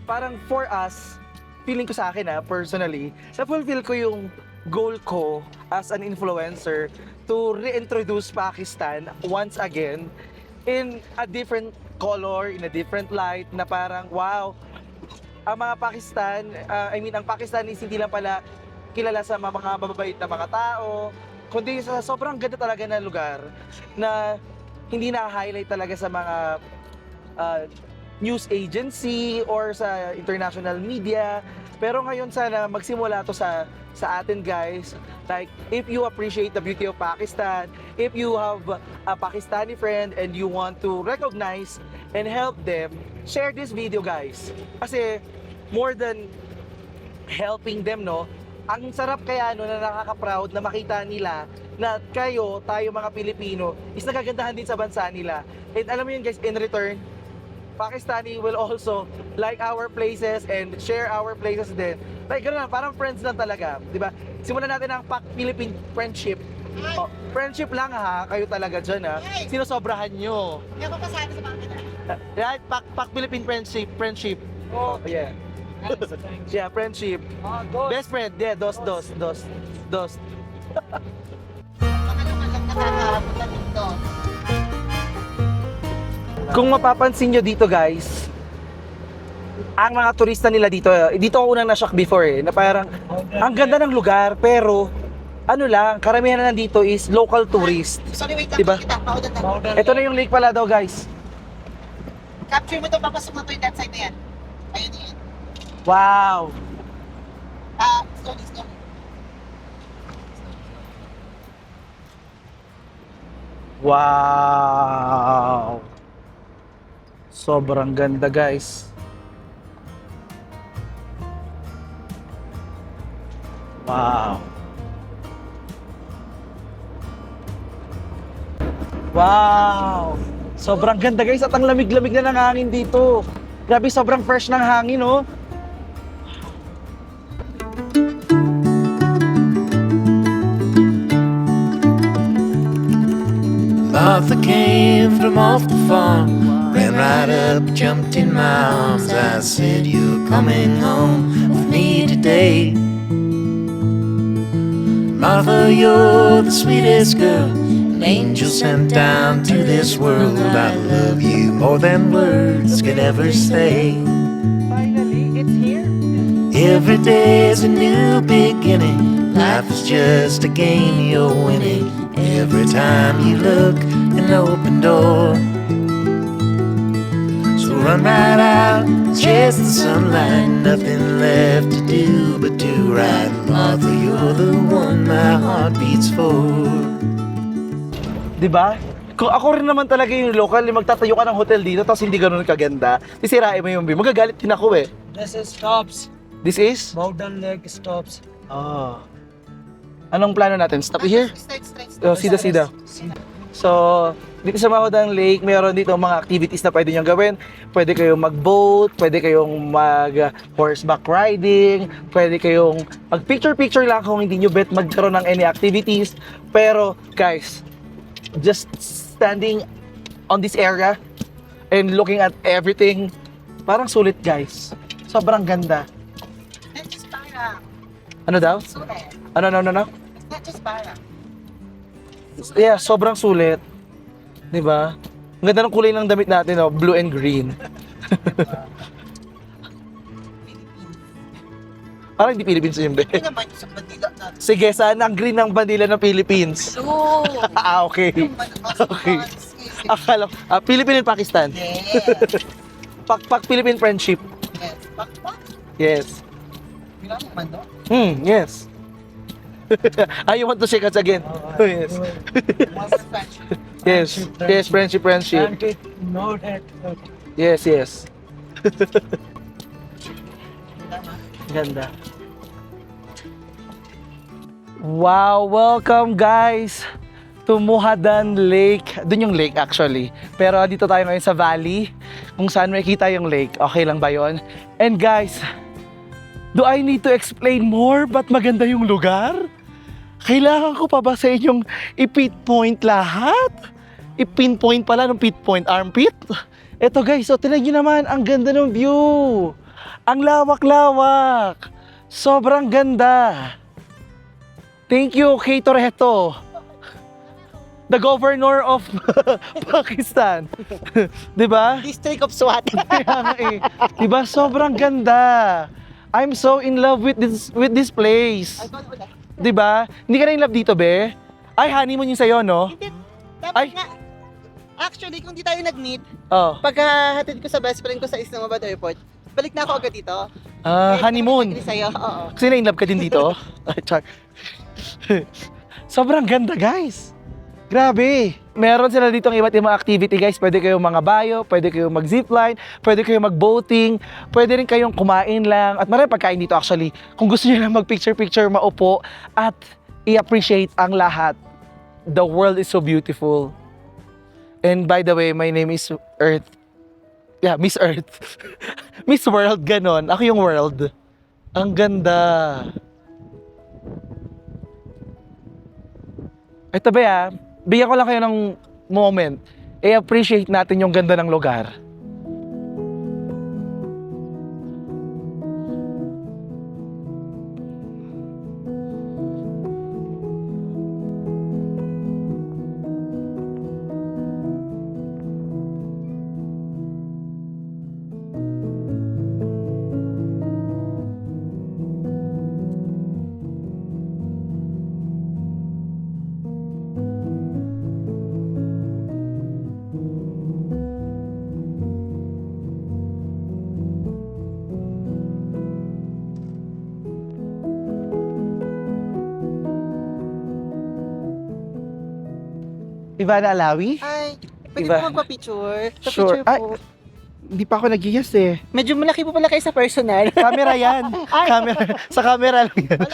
S1: parang for us, feeling ko sa akin personally, na-fulfill ko yung goal ko as an influencer to reintroduce Pakistan once again in a different color, in a different light, na parang wow, ang mga Pakistan, ang Pakistanis hindi lang pala kilala sa mga mababait na mga tao, kundi sa sobrang ganda talaga na lugar na hindi na-highlight talaga sa mga news agency or sa international media. Pero ngayon sana magsimula to sa atin, guys. Like, if you appreciate the beauty of Pakistan, if you have a Pakistani friend and you want to recognize and help them, share this video, guys. Kasi more than helping them, no, ang sarap kaya no, na nakaka-proud na makita nila na tayo mga Pilipino is nagagandahan din sa bansa nila. And alam mo yun, guys, in return, Pakistani will also like our places and share our places din. Like gano'n lang, parang friends lang talaga, di ba? Simulan natin ang Philippine friendship. Oh, friendship lang ha, kayo talaga dyan ha. Sinosobrahan nyo.
S2: Hindi ako kasali sa mga kanila.
S1: Right? Philippine friendship. Oh, yeah. Yeah, friendship. Best friend, yeah, dos.
S2: Mga naman lang nakakapunta dito.
S1: Kung mapapansin nyo dito, guys, ang mga turista nila dito ako unang na-shock before na parang ang ganda ng lugar, pero ano lang, karamihan na nandito is local tourist.
S2: Sorry, wait lang.
S1: Diba?
S2: Kita, paudan na.
S1: Ito na yung lake pala daw, guys.
S2: Capture mo ito, papasok mo ito yung that side na yan. Ayun yan.
S1: Wow!
S2: Slowly.
S1: Wow! Sobrang ganda, guys. Wow! Wow! Sobrang ganda, guys, at ang lamig-lamig na ng hangin dito. Grabe, sobrang fresh ng hangin, oh.
S8: Martha came from off the farm, ran right up, jumped in my arms. I said, "You're coming home with me today." Martha, you're the sweetest girl an angel sent down to this world. I love you more than words could ever say.
S1: Finally, it's here.
S8: Every day is a new beginning. Life is just a game you're winning. Every time you look, an open door. So run right out, chase the sunlight. Nothing left to do but to ride. Martha, you're the one my heart beats for.
S1: Diba? Kung ako rin naman talaga yung local, magtatayo ka ng hotel dito tapos hindi ganun kaganda, sisirain mo yung view. Magagalit din ako eh.
S9: This is stops.
S1: This is?
S9: Mountain Lake stops.
S1: Oh. Anong plano natin? Stop here?
S2: Straight.
S1: Oh, sida. So, dito sa Mahodang Lake, meron dito mga activities na pwede nyo gawin. Pwede kayong mag-boat, pwede kayong mag-horseback riding, pwede kayong mag-picture-picture lang kung hindi nyo bet magkaroon ng any activities. Pero, guys, just standing on this area and looking at everything, parang sulit, guys. Sobrang ganda.
S2: Not just para.
S1: Ano daw?
S2: Sulit.
S1: Ano?
S2: Not just para.
S1: Yeah, sobrang sulit. 'Di ba? Ang ganda ng kulay ng damit natin, oh, blue and green. Parang hindi Philippines yun, be.
S2: Hindi naman yung sa bandila natin.
S1: Sige, saan ang green ng bandila ng Philippines?
S2: Oo.
S1: Okay. Okay.
S2: Okay.
S1: Akala ko, Philippine and Pakistan.
S2: Yes.
S1: Philippine friendship.
S2: Yes. Pakpak.
S1: Yes.
S2: Bilang naman doon.
S1: Yes. You want to shake hands again? Yes.
S2: Once a friendship.
S1: Yes. Yes, friendship.
S9: No that.
S1: Yes. Ganda. Wow, welcome guys to Muhadan Lake. Doon yung lake actually. Pero dito tayo ngayon sa valley kung saan makikita yung lake. Okay lang ba yun? And guys, do I need to explain more ba't maganda yung lugar? Kailangan ko pa ba sa inyong i-pinpoint lahat? I-pinpoint pala ng pinpoint armpit? Eto guys, so tingnan nyo naman, ang ganda ng view. Ang lawak-lawak. Sobrang ganda. Thank you, Kay Toretto. The governor of Pakistan. Diba?
S4: District of Swat.
S1: Kaya nga eh. Diba? Sobrang ganda. I'm so in love with this place. Diba? Hindi ka na in love dito, be? Ay, honeymoon yung sa'yo, no?
S4: Hindi,
S1: Ay.
S4: dapat nga. Actually, kung di tayo nag-meet,
S1: Oh.
S4: pagkahatid ko sa best friend ko sa Islamabad Airport, balik na ako agad dito.
S1: Honeymoon.
S4: Hindi sa'yo, oo.
S1: Kasi na-in love ka din dito? Ay, char. Sobrang ganda, guys. Grabe. Meron sila dito ng iba't ibang activity, guys. Pwede kayong mga bayo, pwede kayong mag-zipline, pwede kayong mag-boating, pwede rin kayong kumain lang. At marami pagkain dito actually. Kung gusto niyo lang mag-picture-picture, maupo, at i-appreciate ang lahat. The world is so beautiful. And by the way, my name is Earth. Yeah, Miss Earth. Miss World, ganon. Ako yung world. Ang ganda. Ito ba bigyan ko lang kayo ng moment. I-appreciate natin yung ganda ng lugar. Ivana Alawi?
S4: Ay, pwede
S1: Iba.
S4: po magpa-picture?
S1: Sure.
S4: Pa-picture
S1: Ay,
S4: po.
S1: hindi pa ako nag-yes eh.
S4: Medyo malaki po pala kayo sa personal.
S1: Camera yan. Camera. Sa camera lang yan.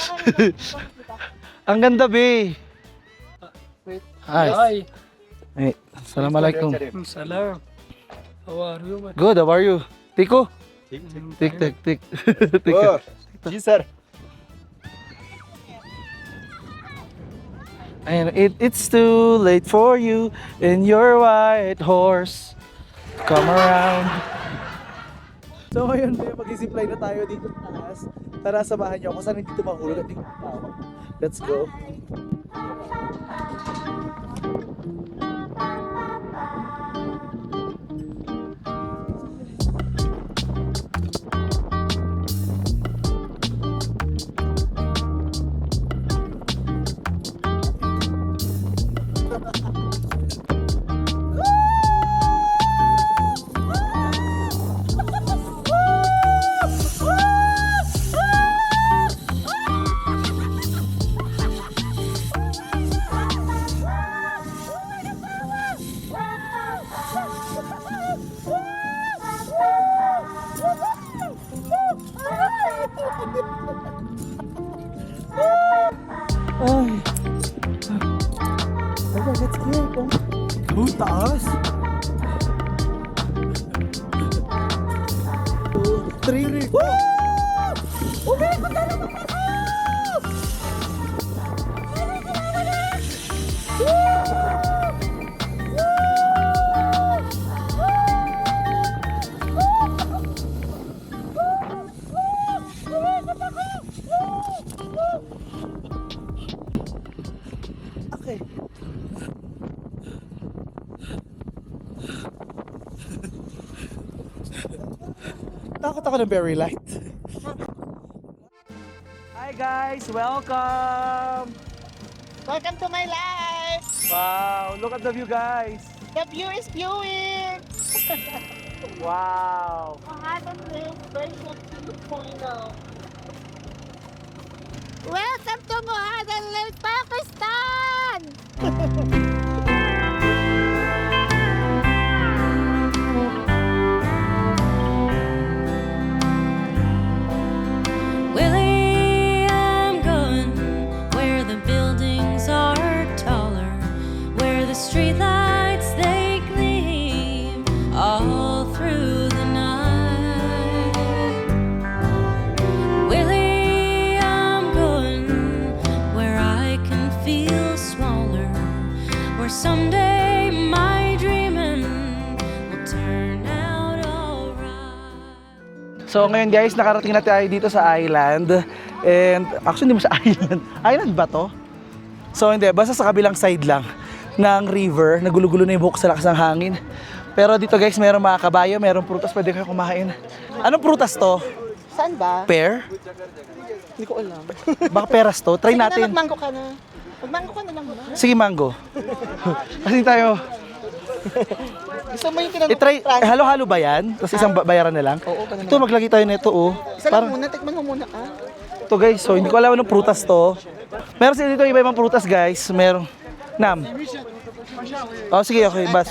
S1: Ang ganda, be. Hi. Hey, Assalamualaikum.
S9: Salam. How are you, man?
S1: Good, how are you? Tiko? Tik. Tiko.
S7: जी sir
S1: And it's too late for you and your white horse to come around. So ngayon, mag-zipline na tayo dito sa taas. Tara, samahan niyo ako. Saan dito mahulog at dito tao. Let's go. Ay. Okay, let's go. Taas. 2, 3. Okay. Takot ako ng very light. Hi guys! Welcome!
S4: Welcome to my life!
S1: Wow! Look at the view, guys!
S4: The view is viewing!
S1: Wow!
S6: Welcome to Muhadan Lake, Pakistan! Willie, I'm going where the buildings are taller, where the streetlights they gleam all through the night. Willie, I'm going where I can feel smaller, where someday my dreaming will turn out alright.
S1: So ngayon guys, nakarating na tayo dito sa island. And actually hindi mo sa island. Island ba to?
S3: So hindi, basta sa kabilang side lang ng river, nagulo-gulo na yung buhok sa lakas ng hangin. Pero dito guys, meron mga kabayo, meron prutas, pwede kayo kumain. Anong prutas to?
S4: Saan ba?
S3: Pear?
S4: Hindi ko alam.
S3: Baka peras to? Try
S4: Sige
S3: natin.
S4: na, magmango ka na. Magmango ka na lang muna.
S3: Sige, mango. Kasi tayo,
S4: Gusto mo yung tinanong
S3: i-try, halo-halo ba yan? Tapos isang bayaran na lang?
S4: Oo, ganun
S3: Ito, maglagay tayo nito, oh.
S4: Isa lang muna, tikman mo muna ah.
S3: Ito guys, so hindi ko alam anong prutas to. Meron sila dito iba-ibang prutas guys. Meron, Nam. Oh, sige, okay, bas.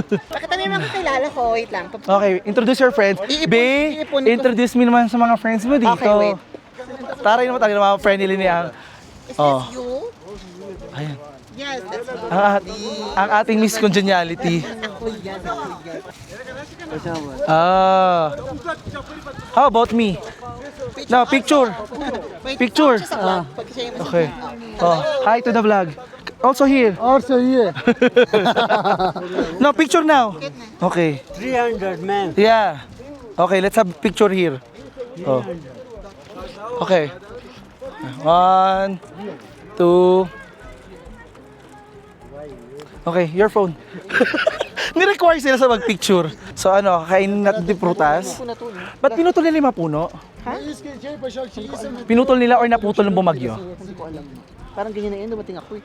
S4: Bakit ano yung mga kakilala ko? Wait lang.
S3: Okay, introduce your friends. Be, introduce me naman sa mga friends mo dito.
S4: Okay, wait.
S3: Taray naman tayo ng mga friendly niya.
S4: Is
S3: Oh.
S4: this you?
S3: Ayan.
S4: Yes, that's me.
S3: Ang ating Miss Congeniality.
S4: Ako yan, ako yan.
S3: Ah. How about me? No, picture.
S4: Wait,
S3: Picture.
S4: siya sa vlog. Pag siya yung
S3: Okay. Oh, hi to the vlog. Also here.
S5: Also here.
S3: No, picture now. Okay.
S5: 300 man.
S3: Yeah. Okay, let's have picture here. Oh. Okay. 1, 2. Okay, your phone. Ni-require sila sa mag-picture. So ano, kainin natin yung prutas. Ba't pinutol nila yung mga puno? Pinutol nila or naputol ng bumagyo?
S4: Hindi ko alam. Parang ganyan na yan, dumating ako eh.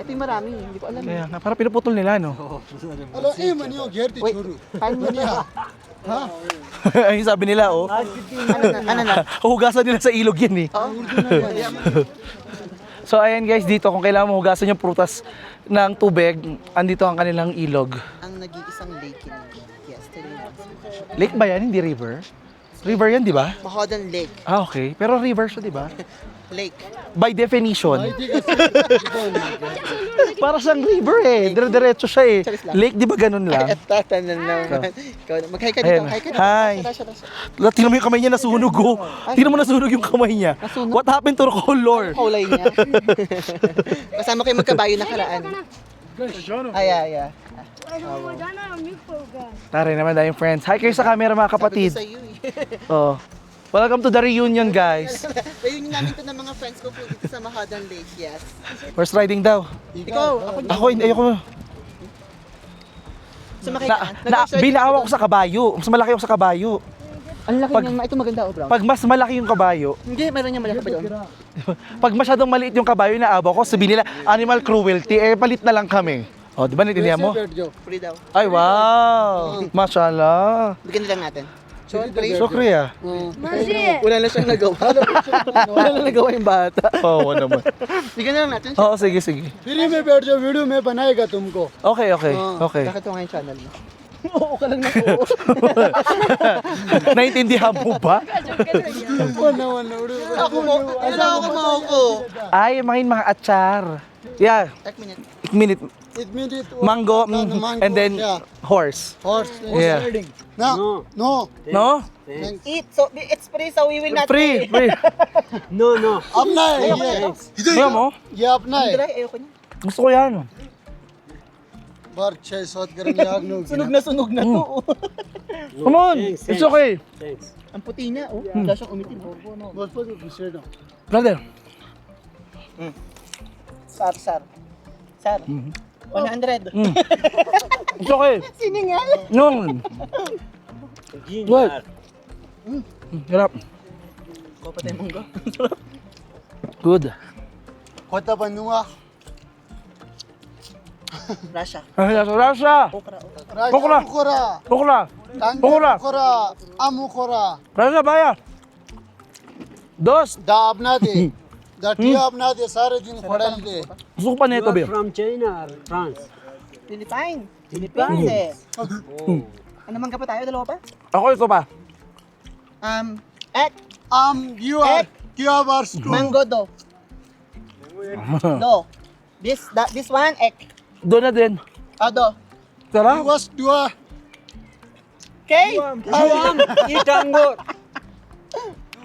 S4: Ito yung marami, hindi ko alam.
S3: Kaya nga, parang pinuputol nila, no?
S4: Wait, paano mo niya?
S3: Ayun sabi nila, oh.
S4: Ano na?
S3: Hugasan nila sa ilog yan, eh. So ayan guys, dito kung kailangan mo hugasan yung prutas ng tubig, andito ang kanilang ilog.
S4: Ang nag-iisang lake in yesterday.
S3: Lake ba yan? Hindi river? River yan, di ba?
S4: Mahodan Lake.
S3: Ah, okay. Pero river siya, di ba?
S4: Lake.
S3: By definition. Para siyang river eh. Dire-diretso siya eh. Lake, di ba ganun lang?
S4: Tatanan naman. Ikaw na. Mag-hi ka dito.
S3: Ayan.
S4: Hi ka dito.
S3: Hi.
S4: Rasha, rasha.
S3: Tingnan mo yung kamay niya nasunog oh. Tingnan mo nasunog yung kamay niya.
S4: Nasunog?
S3: What happened to the color?
S4: Kulay niya. Kasama kayo magkabayo na karaan. Ay.
S3: Tara naman tayong friends. Hi kayo sa camera mga kapatid.
S4: Sabi ko sa'yo eh.
S3: Oh. Welcome to the reunion guys.
S4: Reunion namin to ng mga friends ko po dito sa Mahodan Lake, yes.
S3: Horse riding daw.
S4: Ikaw,
S3: Ako, hindi ayoko.
S4: sumakay ka.
S3: Binaawa ko sa kabayo. Mas malaki ako sa kabayo.
S4: Ang laki
S3: Pag-
S4: niyan. Ito maganda oh, brown.
S3: Pag mas malaki yung kabayo,
S4: Hindi, meron niya malaki pa doon.
S3: pag masyadong maliit yung kabayo na abo ko, sabihin nila animal cruelty, eh palit na lang kami. Oh, di ba naintindihan mo?
S4: Free daw.
S3: Ay, wow! Mashallah.
S4: Bigyan lang natin. So, free.
S3: Shukri ah.
S4: Wala na siyang nagawa. Wala na nagawa yung bata.
S3: Oo naman.
S4: Bigyan na lang natin.
S3: Oo, sige, sige.
S5: Free में बैठ जाओ वीडियो में बनाएगा तुमको
S3: Okay, okay, okay.
S4: Bakit ito nga yung channel mo? Oo ka lang na oo.
S3: Naintindihan mo ba?
S4: Ako mo. Kailangan ko ako.
S3: Ay, mga atsar. Yeah,
S4: Tek minute.
S3: minute.
S5: it means it
S3: Mango, and then
S5: yeah.
S3: horse.
S5: horse
S3: Yeah.
S5: no
S3: No?
S4: Eat. So, it's free so we will not
S3: Free,
S4: pay.
S3: free.
S5: अपना है
S3: Ayaw mo?
S5: ये अपना है
S4: Dry, ayoko niya.
S3: Gusto ko yan.
S5: बार 6-7 गरम याग no
S4: Sunog na to.
S3: Come on, it's okay.
S4: Ang puti niya, oh. Wala siyang umitim.
S5: बस बस sit down
S3: Brother.
S4: Sar. 100.
S3: It's okay.
S4: Siningal.
S3: No. What? Hirap.
S4: Kapatay mong go.
S3: Good.
S5: कोता बनूंगा
S4: Rasha.
S3: Rasha.
S4: Okra.
S3: Okra.
S5: कोरा
S3: Pukla.
S5: टांगे
S3: Okra.
S5: कोरा आमू कोरा
S3: Rasha, baya. Dos.
S5: दा अपना दे दा टिया अपना दे सारे दिन पड़ल दे
S3: Gusto ko pa nito, Bill.
S4: Philippines. Philippines eh. Ano man ka pa tayo? Dalawa pa?
S3: Ako ito pa.
S4: Ek.
S5: you are क्या bars
S4: Mango do. Do. This one, ek.
S3: Doon na din.
S4: Do.
S3: Tara.
S5: was dua
S4: Okay?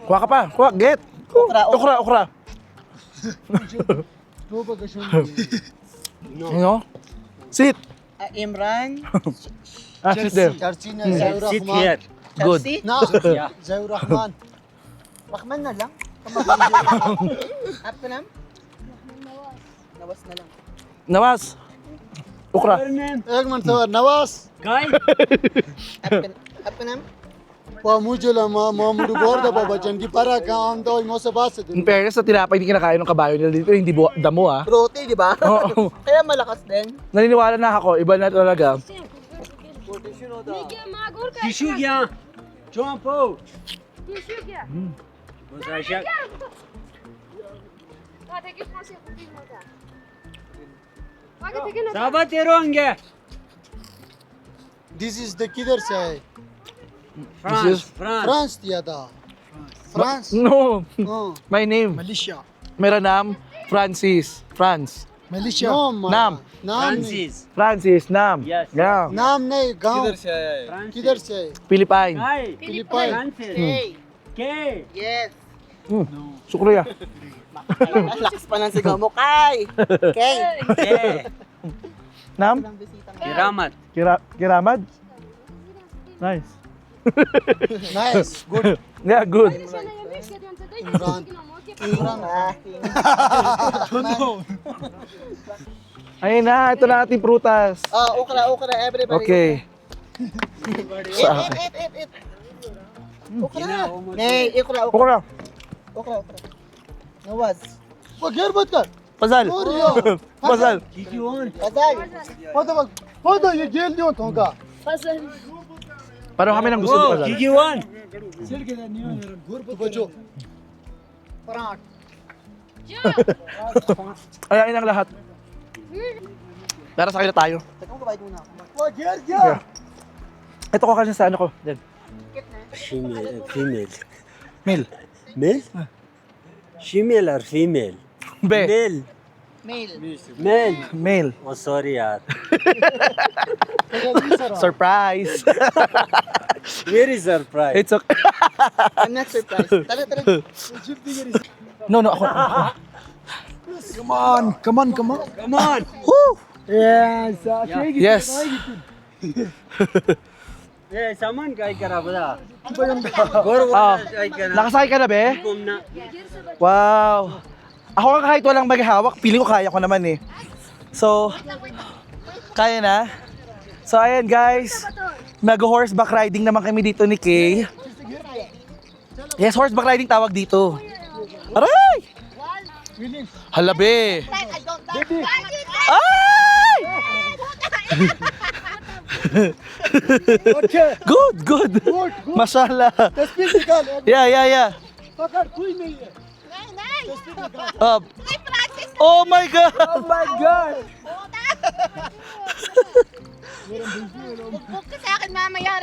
S3: Kuha ka pa. Kuha. Get.
S4: Okra.
S3: Okra. You know? Sit.
S4: Imran.
S3: Sit there.
S5: चर्ची ने जयूर Rahman
S3: Good.
S4: Chelsea.
S5: ना जयूर Rahman
S4: Rahman na lang. Apa nam?
S2: Nawas na lang.
S1: Nawas. Ukra.
S5: एक minute sir Nawaz
S2: Apa nam?
S5: मुझे मामूड बोर दबा बचन की para काम तो इमो से बात से
S1: In fairness, sa tinapay, hindi kinakain ng kabayo nila dito, hindi damo ah.
S2: Roti, di ba?
S1: Oo.
S2: Kaya malakas din.
S1: Naniniwala na ako, iba na talaga.
S9: Kişugya. Çompo. Sabat eronge.
S5: This is the किधर से है
S9: France. France.
S5: France दिया था France
S1: No,
S5: हाँ
S1: my name.
S5: Malaysia
S1: Mera naam, Francis. France.
S5: Malaysia
S1: नाम
S5: नाम नहीं
S1: Francis, Nam.
S9: Yes.
S1: Yeah.
S5: नाम नहीं गांव
S9: France.
S5: किधर से है
S1: Philippine.
S9: Ay.
S5: Philippine
S9: France.
S2: Hey.
S9: K.
S2: Yes.
S1: Sukriya.
S2: Lakas pa ng sigaw mo, Kay. Kay.
S9: K.
S1: Nam?
S9: Kiramat.
S1: Kiramad? Nice.
S5: Nice good
S1: Yeah, good.
S5: Imran
S1: Ayun na, ito na ating prutas.
S2: Oh, okra, everybody.
S1: Okay.
S2: Eat. Okra. Nay, okra.
S1: Ukra.
S2: Nawaz.
S5: वगैर मत कर
S1: Pasal.
S5: और यो
S1: Pasal.
S2: Pasal.
S5: होता ये जेल नहीं होगा
S1: Paano kami nang gusto ni Pasal?
S9: Kiki one.
S5: बचो
S1: Ayain ang lahat. Tara sa kanila tayo.
S5: वगैर क्या
S1: Ito ko kasi sa ano ko. Yan.
S9: Female.
S1: Mil.
S9: Male? Female or female?
S1: Be.
S9: Male. Male.
S1: Male.
S9: Oh, sorry yaar.
S1: Surprise.
S9: Very surprised.
S1: It's okay.
S2: I'm not surprised. Tara.
S1: No, ako.
S5: come on
S9: Come on.
S1: Yes.
S9: Yeah, saman kay kara bada.
S1: Ah, nakasakay ka na, be?
S9: Kumna.
S1: Wow. Ako nga kahit walang maghahawak, feeling ko kaya ko naman eh. So, kaya na. So, ayan guys. Mag-horseback riding naman kami dito ni Kay. Yes, horseback riding tawag dito. Aray! Hala, be. Ay! Good. Mashallah.
S5: तस्वीर निकाल
S1: Yeah.
S5: पकड़ कोई नहीं है
S1: Oh my God!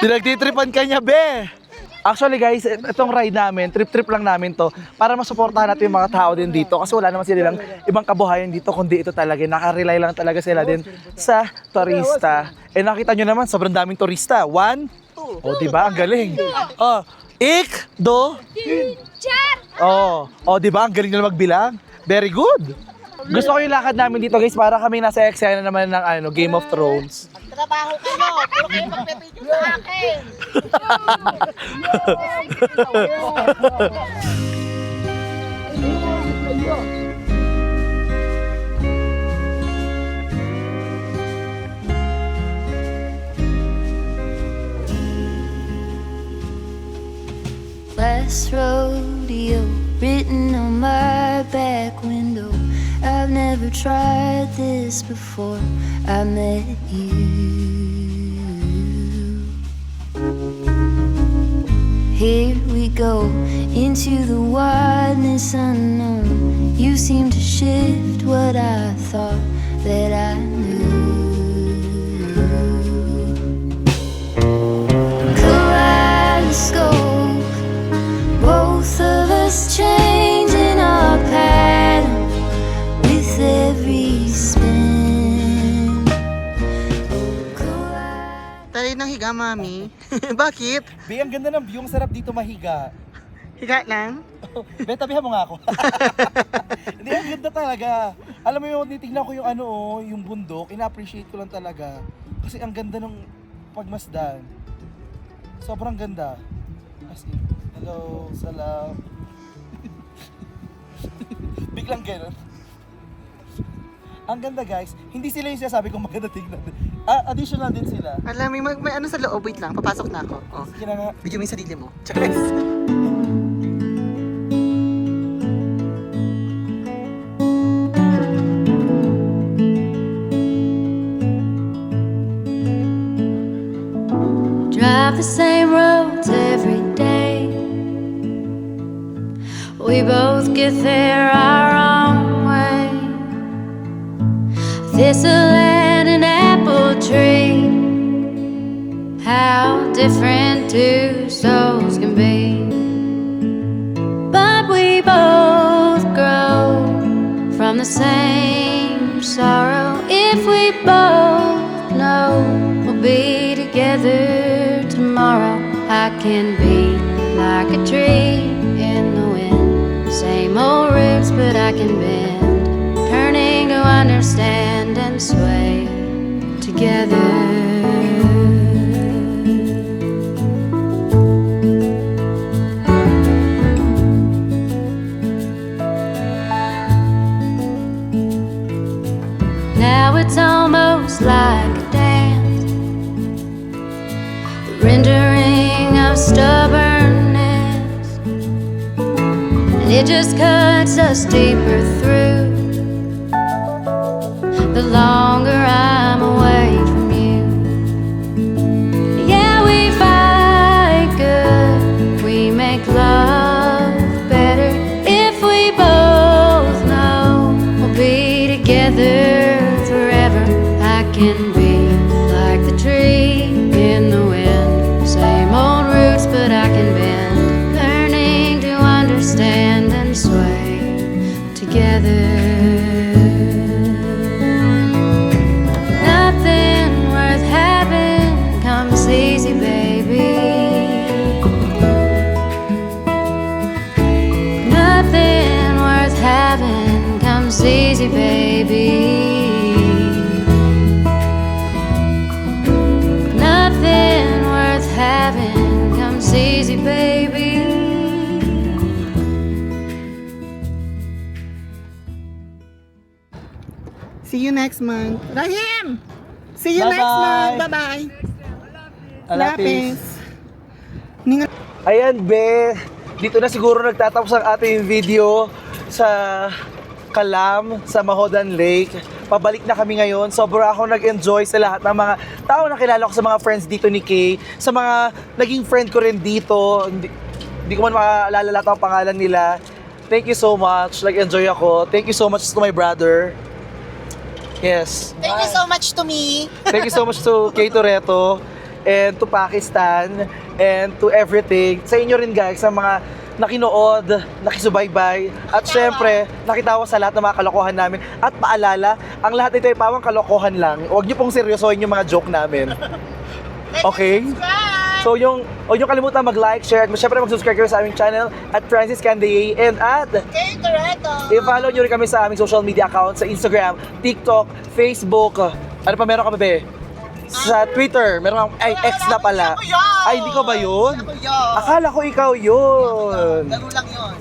S1: Pinagtitripan ka niya, be! Actually guys, itong ride namin, trip lang namin to para masuportahan natin yung mga tao din dito kasi wala naman silang ibang kabuhayan dito kundi ito talaga, nakarely lang talaga sila din sa turista. Eh nakita nyo naman, sobrang daming turista. 1, 2. Oh, diba? Ang galing. Oh, 1, 2. Oh, diba? Ang galing nila magbilang. Very good. Gusto ko yung lakad namin dito guys para kami nasa eksena naman ng Game of Thrones.
S2: Trabaho kayo. Puro kayo magpipidyo sa akin.
S6: Last rodeo written on my back window. I've never tried this before I met you. Here we go into the wideness unknown. You seem to shift what I thought that I knew. Kaleidoscope, both of us changing our pattern with every spin.
S2: Tayo ng higa, mami. Bakit?
S1: Be, ang ganda ng view, ang sarap dito mahiga.
S2: Higa lang?
S1: Be, tabihan mo nga ako. Hindi, ang ganda talaga. Alam mo yung titignan ko yung yung bundok, ina-appreciate ko lang talaga. Kasi ang ganda ng pagmasdan. Sobrang ganda. As in, hello, salam. Biglang ganun.
S3: Ang ganda guys, hindi sila yung sinasabi kong maganda tignan. Additional din sila.
S4: Alam, may ano sa loob. Wait lang, papasok na ako. Oh.
S3: Sige na nga.
S4: Video mo yung sarili mo.
S3: Cheers!
S6: Drive the same roads every day. We both get there our own way. Thistle and an apple tree. How different two souls can be. But we both grow from the same sorrow. If we both know we'll be together tomorrow, I can be like a tree in the wind. Same old roots, but I can bend, turning to understand and sway together. Now it's almost like a dance, the rendering of stubbornness, and it just cuts us deeper through the longer I'm away from you. Yeah, we fight good, we make love better if we both know we'll be together forever. I can be like the tree in the wind, same old roots, but I can bend, learning to understand and sway together. Nothing worth having comes easy, baby. Nothing worth having comes easy, baby. Nothing worth having comes easy, baby.
S4: See you next month. Rahim! See you
S1: Bye-bye.
S4: next month. Bye-bye.
S1: Alapis.
S4: Ningat.
S1: Ayan, be. Dito na siguro nagtatapos ang ating video sa Kalam, sa Mahodan Lake. Pabalik na kami ngayon. Sobra ako nag-enjoy sa lahat ng mga tao na kilala ko, sa mga friends dito ni Kay, sa mga naging friend ko rin dito. Hindi ko man maalala lahat ang pangalan nila. Thank you so much. Nag-enjoy ako. Thank you so much to my brother. Yes.
S2: Thank you so much to me.
S1: Thank you so much to Kay Toretto and to Pakistan and to everything. Sa inyo rin guys, sa mga nakinood, nakisubaybay, at syempre, nakitawa sa lahat ng mga kalokohan namin. At paalala, ang lahat nito ay pawang kalokohan lang. Huwag niyo pong seryosohin yung mga joke namin. Okay? So huwag niyo kalimutan mag-like, share, at syempre mag-subscribe kayo sa aming channel at Francis Candiaye and at
S2: Kay Toretto.
S1: i-follow niyo rin kami sa aming social media accounts sa Instagram, TikTok, Facebook. Ano pa meron kami, be? Sa Twitter, meron kang, ay, X na pala.
S2: Ako yun.
S1: Ay, hindi ko ba yun?
S2: Ako yun.
S1: Akala ko ikaw yun.
S2: Laro lang yun.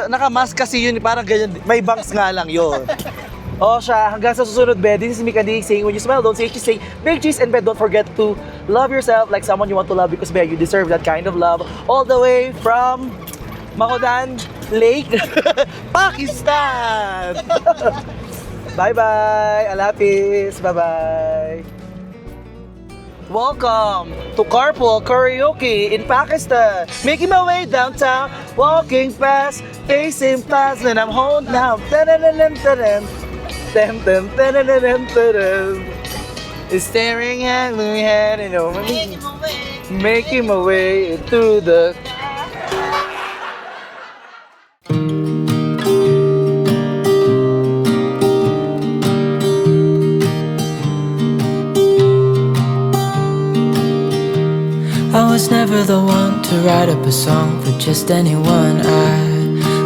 S1: Naka-mask kasi yun, parang ganyan, may bangs nga lang yun. O siya, hanggang sa susunod, be, this is Mika D saying, when you smile, don't say cheese, say big cheese, and be, don't forget to love yourself like someone you want to love, because be, you deserve that kind of love, all the way from Mahodan Lake, Pakistan! Bye-bye! Alapis! Bye-bye! Welcome to Carpool Karaoke in Pakistan. Making my way downtown, walking fast, facing past, and I'm home now. Ta-da-da-da-da-da. Staring at me head and over me, making my way through the.
S8: I was never the one to write up a song for just anyone.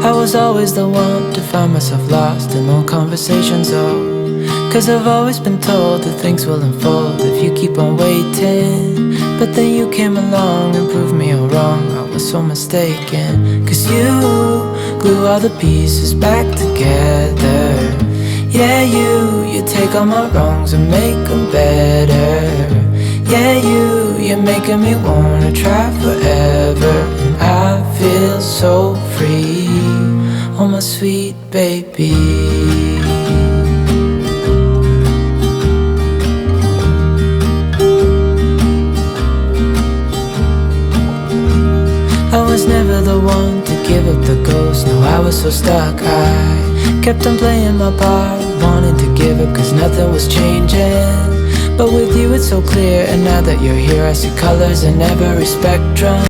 S8: I was always the one to find myself lost in old conversations. Oh, 'cause I've always been told that things will unfold if you keep on waiting. But then you came along and proved me all wrong. I was so mistaken, 'cause you glue all the pieces back together. Yeah, you take all my wrongs and make them better. Yeah, you're making me wanna try forever. And I feel so free, oh my sweet baby. I was never the one to give up the ghost. No, I was so stuck. I kept on playing my part, wanting to give up cause nothing was changing. But with you it's so clear, and now that you're here I see colors in every spectrum.